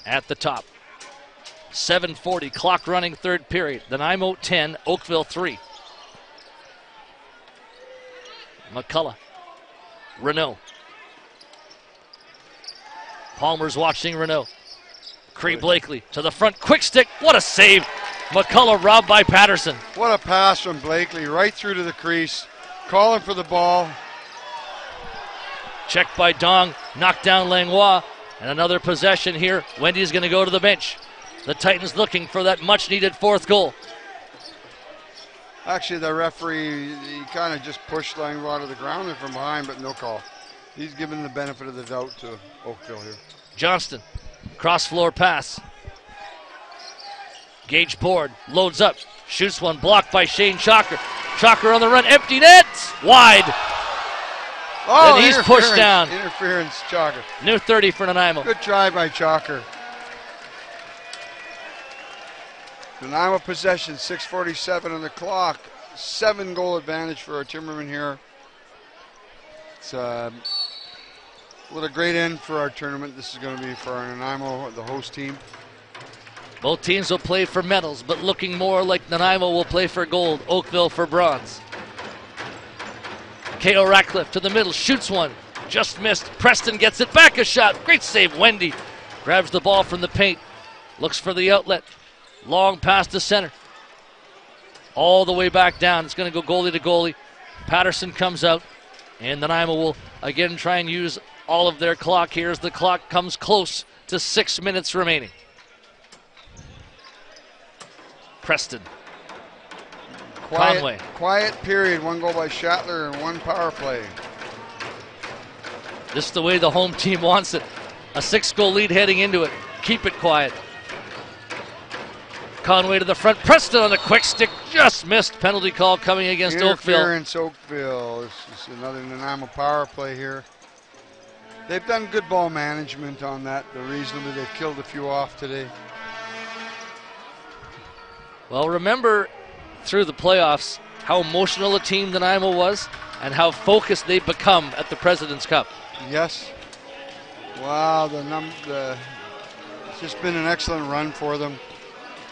S1: at the top. 7:40, clock running, third period. Nanaimo 10, Oakville 3. McCullough. Renault. Palmer's watching Renault. Cree Blakely to the front, quick stick, what a save. McCullough robbed by Patterson.
S2: What a pass from Blakely, right through to the crease, calling for the ball.
S1: Checked by Dong, knocked down Langlois, and another possession here. Wendy's going to go to the bench. The Titans looking for that much-needed fourth goal.
S2: Actually, the referee, he kind of just pushed Langlois to the ground and from behind, but no call. He's given the benefit of the doubt to Oakville here.
S1: Johnston, cross-floor pass. Gage board, loads up, shoots one, blocked by Shane Chalker. Chalker on the run, empty net, wide.
S2: Oh,
S1: and he's pushed down.
S2: Interference, Chalker.
S1: New 30 for Nanaimo.
S2: Good try by Chalker. Nanaimo possession, 6:47 on the clock. 7-goal advantage for our Timbermen here. It's what a great end for our tournament. This is going to be for our Nanaimo, the host team.
S1: Both teams will play for medals, but looking more like Nanaimo will play for gold, Oakville for bronze. K.O. Ratcliffe to the middle, shoots one, just missed. Preston gets it back, a shot. Great save, Wendy. Grabs the ball from the paint, looks for the outlet. Long pass to center. All the way back down. It's going to go goalie to goalie. Patterson comes out, and Nanaimo will again try and use all of their clock here as the clock comes close to 6 minutes remaining. Preston. Conway.
S2: Quiet period. 1 goal by Schattler and 1 power play.
S1: This is the way the home team wants it. A 6-goal lead heading into it. Keep it quiet. Conway to the front. Preston on the quick stick. Just missed. Penalty call coming against Oakville.
S2: Interference, Oakville. This is another Nanaimo power play here. They've done good ball management on that. Reasonably, they've killed a few off today.
S1: Well, remember through the playoffs how emotional a team Nanaimo was and how focused they've become at the President's Cup.
S2: Yes. Wow, it's just been an excellent run for them.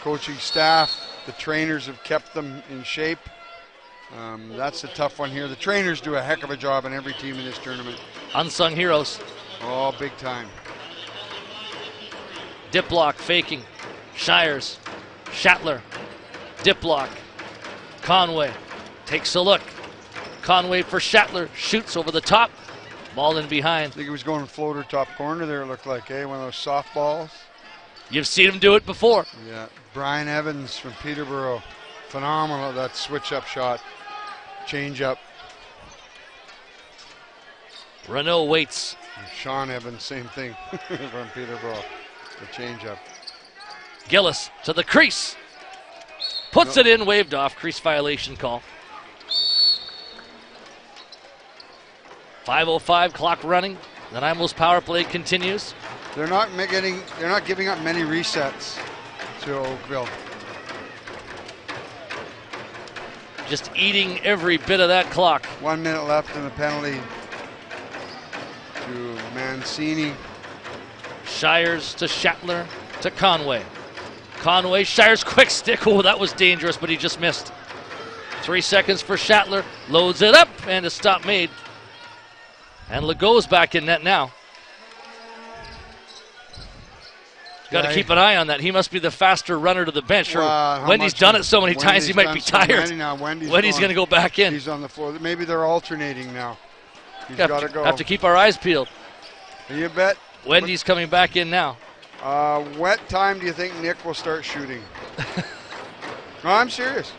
S2: Coaching staff, the trainers have kept them in shape. That's a tough one here. The trainers do a heck of a job on every team in this tournament.
S1: Unsung heroes.
S2: Oh, big time.
S1: Dip block, faking. Shires. Schattler. Dip block. Conway takes a look. Conway for Schattler. Shoots over the top. Ball in behind.
S2: I think he was going floater top corner there, it looked like, eh? One of those softballs.
S1: You've seen him do it before.
S2: Yeah. Brian Evans from Peterborough. Phenomenal, that switch-up shot. Change-up.
S1: Renault waits.
S2: Sean Evans, same thing from Peterborough. The change-up.
S1: Gillis to the crease. Puts it in, waved off. Crease violation call. 5:05 clock running. Nanaimo's power play continues.
S2: They're not giving up many resets to Oakville.
S1: Just eating every bit of that clock.
S2: 1 minute left in the penalty to Mancini.
S1: Shires to Shatler to Conway. Conway, Shires quick stick. Oh, that was dangerous, but he just missed. 3 seconds for Shatler. Loads it up, and a stop made. And Legault's back in net now. Got to keep an eye on that. He must be the faster runner to the bench. Wendy's done it so many times he might be tired. Wendy's going to go back in.
S2: He's on the floor. Maybe they're alternating now. He's got to go.
S1: Have to keep our eyes peeled.
S2: You bet.
S1: Wendy's coming back in now.
S2: What time do you think Nick will start shooting? No, I'm serious.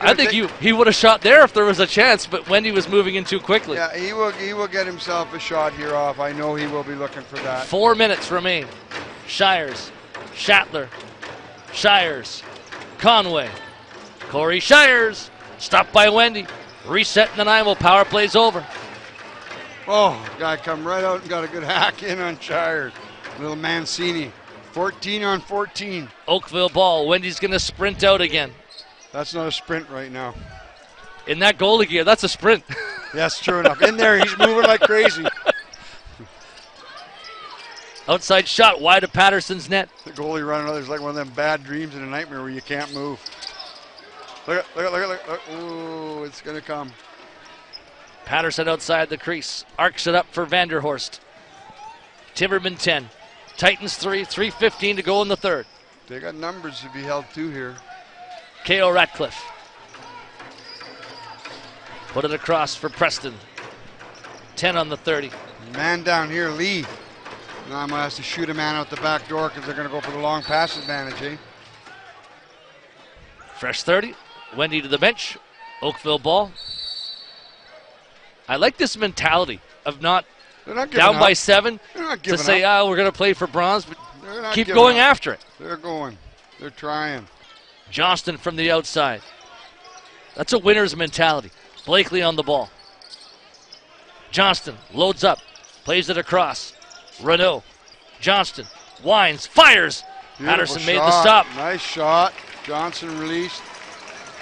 S1: I think he would have shot there if there was a chance, but Wendy was moving in too quickly.
S2: Yeah, he will get himself a shot here off. I know he will be looking for that.
S1: 4 minutes remain. Shires, Shatler, Shires, Conway, Corey Shires, stopped by Wendy. Reset Nanaimo, power play's over.
S2: Oh, guy come right out and got a good hack in on Shires. Little Mancini, 14 on 14.
S1: Oakville ball, Wendy's gonna sprint out again.
S2: That's not a sprint right now.
S1: In that goalie gear, that's a sprint.
S2: Yes, true enough. In there, he's moving like crazy.
S1: Outside shot, wide of Patterson's net.
S2: The goalie running, there's like one of them bad dreams in a nightmare where you can't move. Look. Ooh, it's going to come.
S1: Patterson outside the crease. Arcs it up for Vanderhorst. Timbermen 10. Titans 3. 3:15 to go in the third.
S2: They got numbers to be held to here.
S1: K.O. Ratcliffe. Put it across for Preston. 10 on the 30.
S2: Man down here, Lee. Nanaimo has to shoot a man out the back door because they're going to go for the long pass advantage, eh?
S1: Fresh 30. Wendy to the bench. Oakville ball. I like this mentality of not down by 7 to say, we're going to play for bronze, but keep going after it.
S2: They're going. They're trying.
S1: Johnston from the outside. That's a winner's mentality. Blakely on the ball. Johnston loads up. Plays it across. Renault, Johnston, winds, fires.
S2: Beautiful
S1: Patterson
S2: shot.
S1: made the stop.
S2: Nice shot. Johnson released.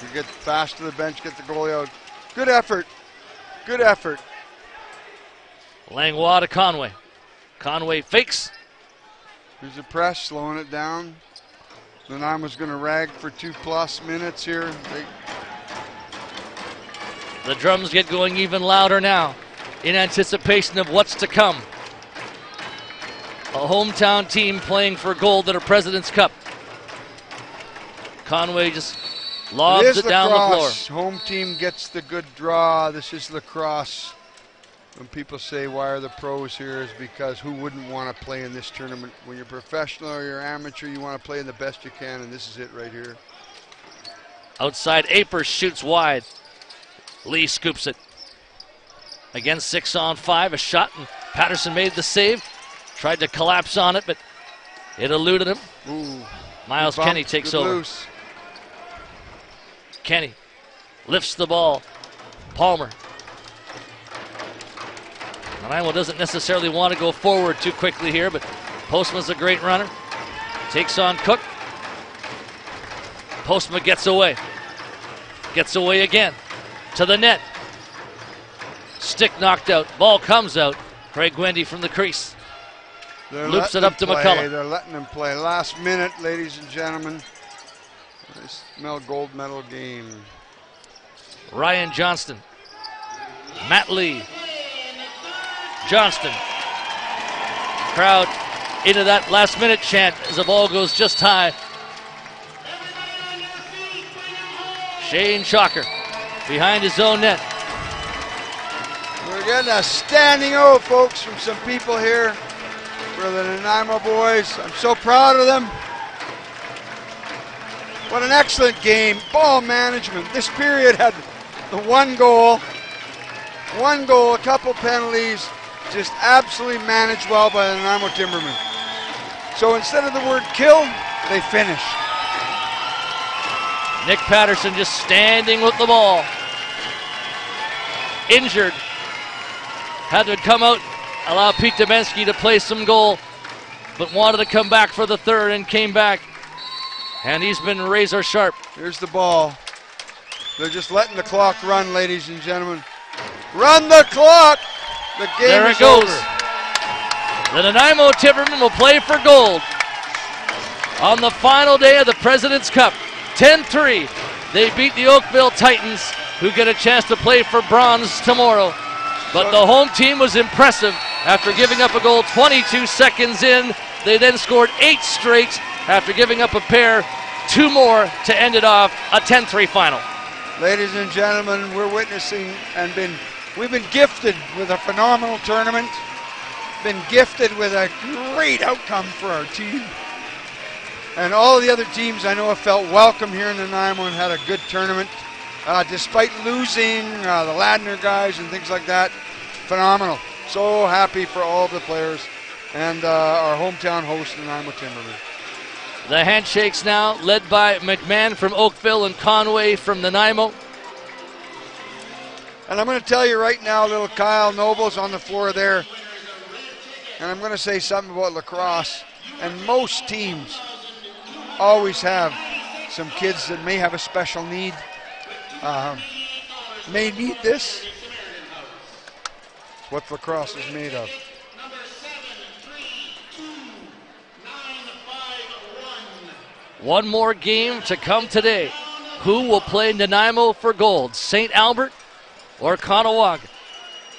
S2: You get fast to the bench, get the goalie out. Good effort. Good effort.
S1: Langlois to Conway. Conway fakes.
S2: Here's a press, slowing it down. Nanaimo's going to rag for 2+ minutes here.
S1: The drums get going even louder now in anticipation of what's to come. A hometown team playing for gold at a President's Cup. Conway just lobs it down the floor.
S2: Home team gets the good draw. This is lacrosse. When people say, why are the pros here, is because who wouldn't want to play in this tournament? When you're professional or you're amateur, you want to play in the best you can, and this is it right here.
S1: Outside, Apers shoots wide. Lee scoops it. Again, 6 on 5, a shot, and Patterson made the save. Tried to collapse on it, but it eluded him.
S2: Ooh.
S1: Miles Kenny takes over.
S2: Loose.
S1: Kenny lifts the ball. Palmer. Nanaimo doesn't necessarily want to go forward too quickly here, but Postma's a great runner. Takes on Cook. Postma gets away. Gets away again. To the net. Stick knocked out. Ball comes out. Craig Wendy from the crease. Loops it up to McCullough.
S2: They're letting him play. Last minute, ladies and gentlemen. Nice gold medal game.
S1: Ryan Johnston. Matt Lee. Johnston. Crowd into that last minute chant as the ball goes just high. Shane Shocker behind his own net.
S2: We're getting a standing O, folks, from some people here for the Nanaimo boys. I'm so proud of them. What an excellent game. Ball management. This period had the one goal, a couple penalties, just absolutely managed well by the Nanaimo Timbermen. So instead of the word kill, they finished.
S1: Nick Patterson just standing with the ball. Injured. Had to come out, allow Pete Demensky to play some goal, but wanted to come back for the third and came back. And he's been razor sharp.
S2: Here's the ball. They're just letting the clock run, ladies and gentlemen. Run the clock! The game
S1: there
S2: is
S1: it goes.
S2: over.
S1: The Nanaimo Timbermen will play for gold on the final day of the President's Cup. 10-3. They beat the Oakville Titans, who get a chance to play for bronze tomorrow. But the home team was impressive after giving up a goal 22 seconds in. They then scored 8 straight after giving up a pair, 2 more to end it off, a 10-3 final.
S2: Ladies and gentlemen, we're witnessing and we've been gifted with a phenomenal tournament. Been gifted with a great outcome for our team. And all the other teams I know have felt welcome here in Nanaimo and had a good tournament. Despite losing the Ladner guys and things like that, phenomenal. So happy for all of the players and our hometown host, Nanaimo Timbermen.
S1: The handshakes now, led by McMahon from Oakville and Conway from Nanaimo.
S2: And I'm going to tell you right now, little Kyle Noble's on the floor there. And I'm going to say something about lacrosse. And most teams always have some kids that may have a special need, may need this. It's what lacrosse is made of.
S1: One more game to come today. Who will play Nanaimo for gold, St. Albert or Kahnawake?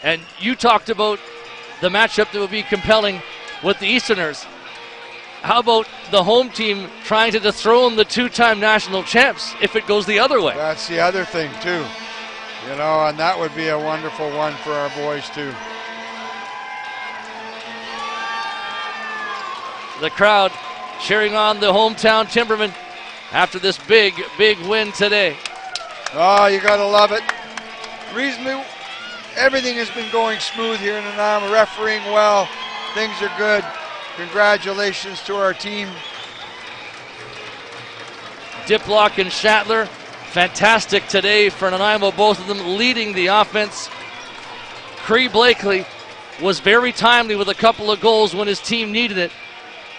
S1: And you talked about the matchup that will be compelling with the Easterners. How about the home team trying to dethrone the 2-time national champs if it goes the other way?
S2: That's the other thing too. You know, and that would be a wonderful one for our boys too.
S1: The crowd cheering on the hometown Timbermen after this big, big win today.
S2: Oh, you gotta love it. Reasonably, everything has been going smooth here in Nanaimo. Refereeing well, things are good. Congratulations to our team.
S1: Diplock and Shatler, fantastic today for Nanaimo, both of them leading the offense. Cree Blakely was very timely with a couple of goals when his team needed it,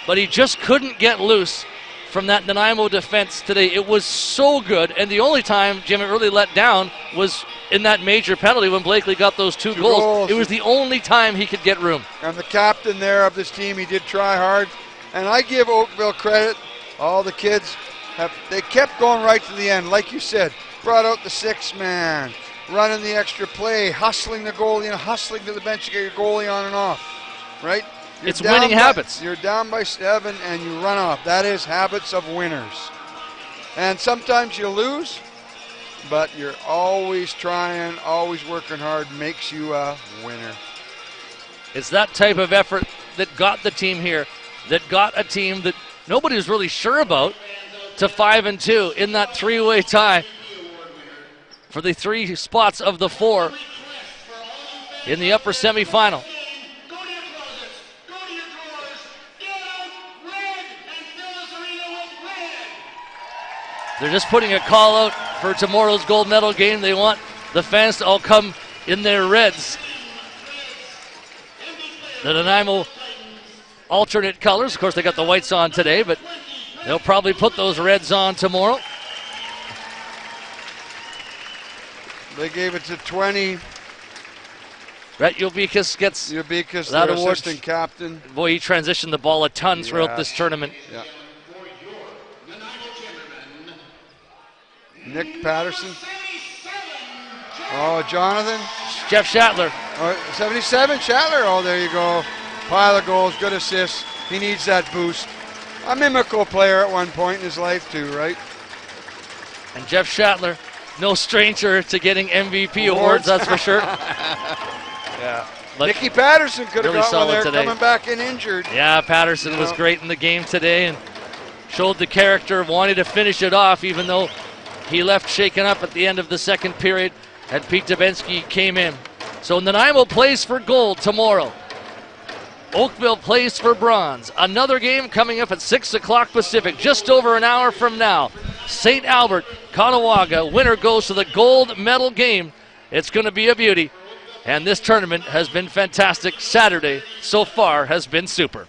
S1: but he just couldn't get loose from that Nanaimo defense today. It was so good, and the only time Jimmy really let down was in that major penalty when Blakely got those two goals. It was the only time he could get room.
S2: And the captain there of this team, he did try hard. And I give Oakville credit. All the kids, they kept going right to the end. Like you said, brought out the 6-man, running the extra play, hustling the goalie and hustling to the bench to get your goalie on and off, right?
S1: It's winning habits.
S2: You're down by 7 and you run off. That is habits of winners. And sometimes you lose, but you're always trying, always working hard, makes you a winner.
S1: It's that type of effort that got the team here, that got a team that nobody was really sure about to 5-2 in that 3-way tie for the 3 spots of the 4 in the upper semifinal. They're just putting a call out for tomorrow's gold medal game. They want the fans to all come in their reds. The Nanaimo alternate colors. Of course, they got the whites on today, but they'll probably put those reds on tomorrow.
S2: They gave it to 20.
S1: Rhett Ubikas gets
S2: Ubikas,
S1: that
S2: their
S1: award.
S2: assistant captain.
S1: Boy, he transitioned the ball a ton throughout this tournament.
S2: Yeah. Nick Patterson. Oh, Jonathan.
S1: Jeff Shatler.
S2: 77, Shatler. Oh, there you go. Pile of goals, good assists. He needs that boost. A Mimico player at one point in his life too, right?
S1: And Jeff Shatler, no stranger to getting MVP awards, that's for sure.
S2: Yeah.
S1: But
S2: Nicky Patterson could have
S1: really
S2: got one there
S1: today.
S2: coming back in injured.
S1: Yeah, Patterson was great in the game today, and showed the character of wanting to finish it off, even though he left shaken up at the end of the second period, and Pete Dubinsky came in. So Nanaimo plays for gold tomorrow. Oakville plays for bronze. Another game coming up at 6 o'clock Pacific, just over an hour from now. St. Albert, Caughnawaga. Winner goes to the gold medal game. It's going to be a beauty. And this tournament has been fantastic. Saturday so far has been super.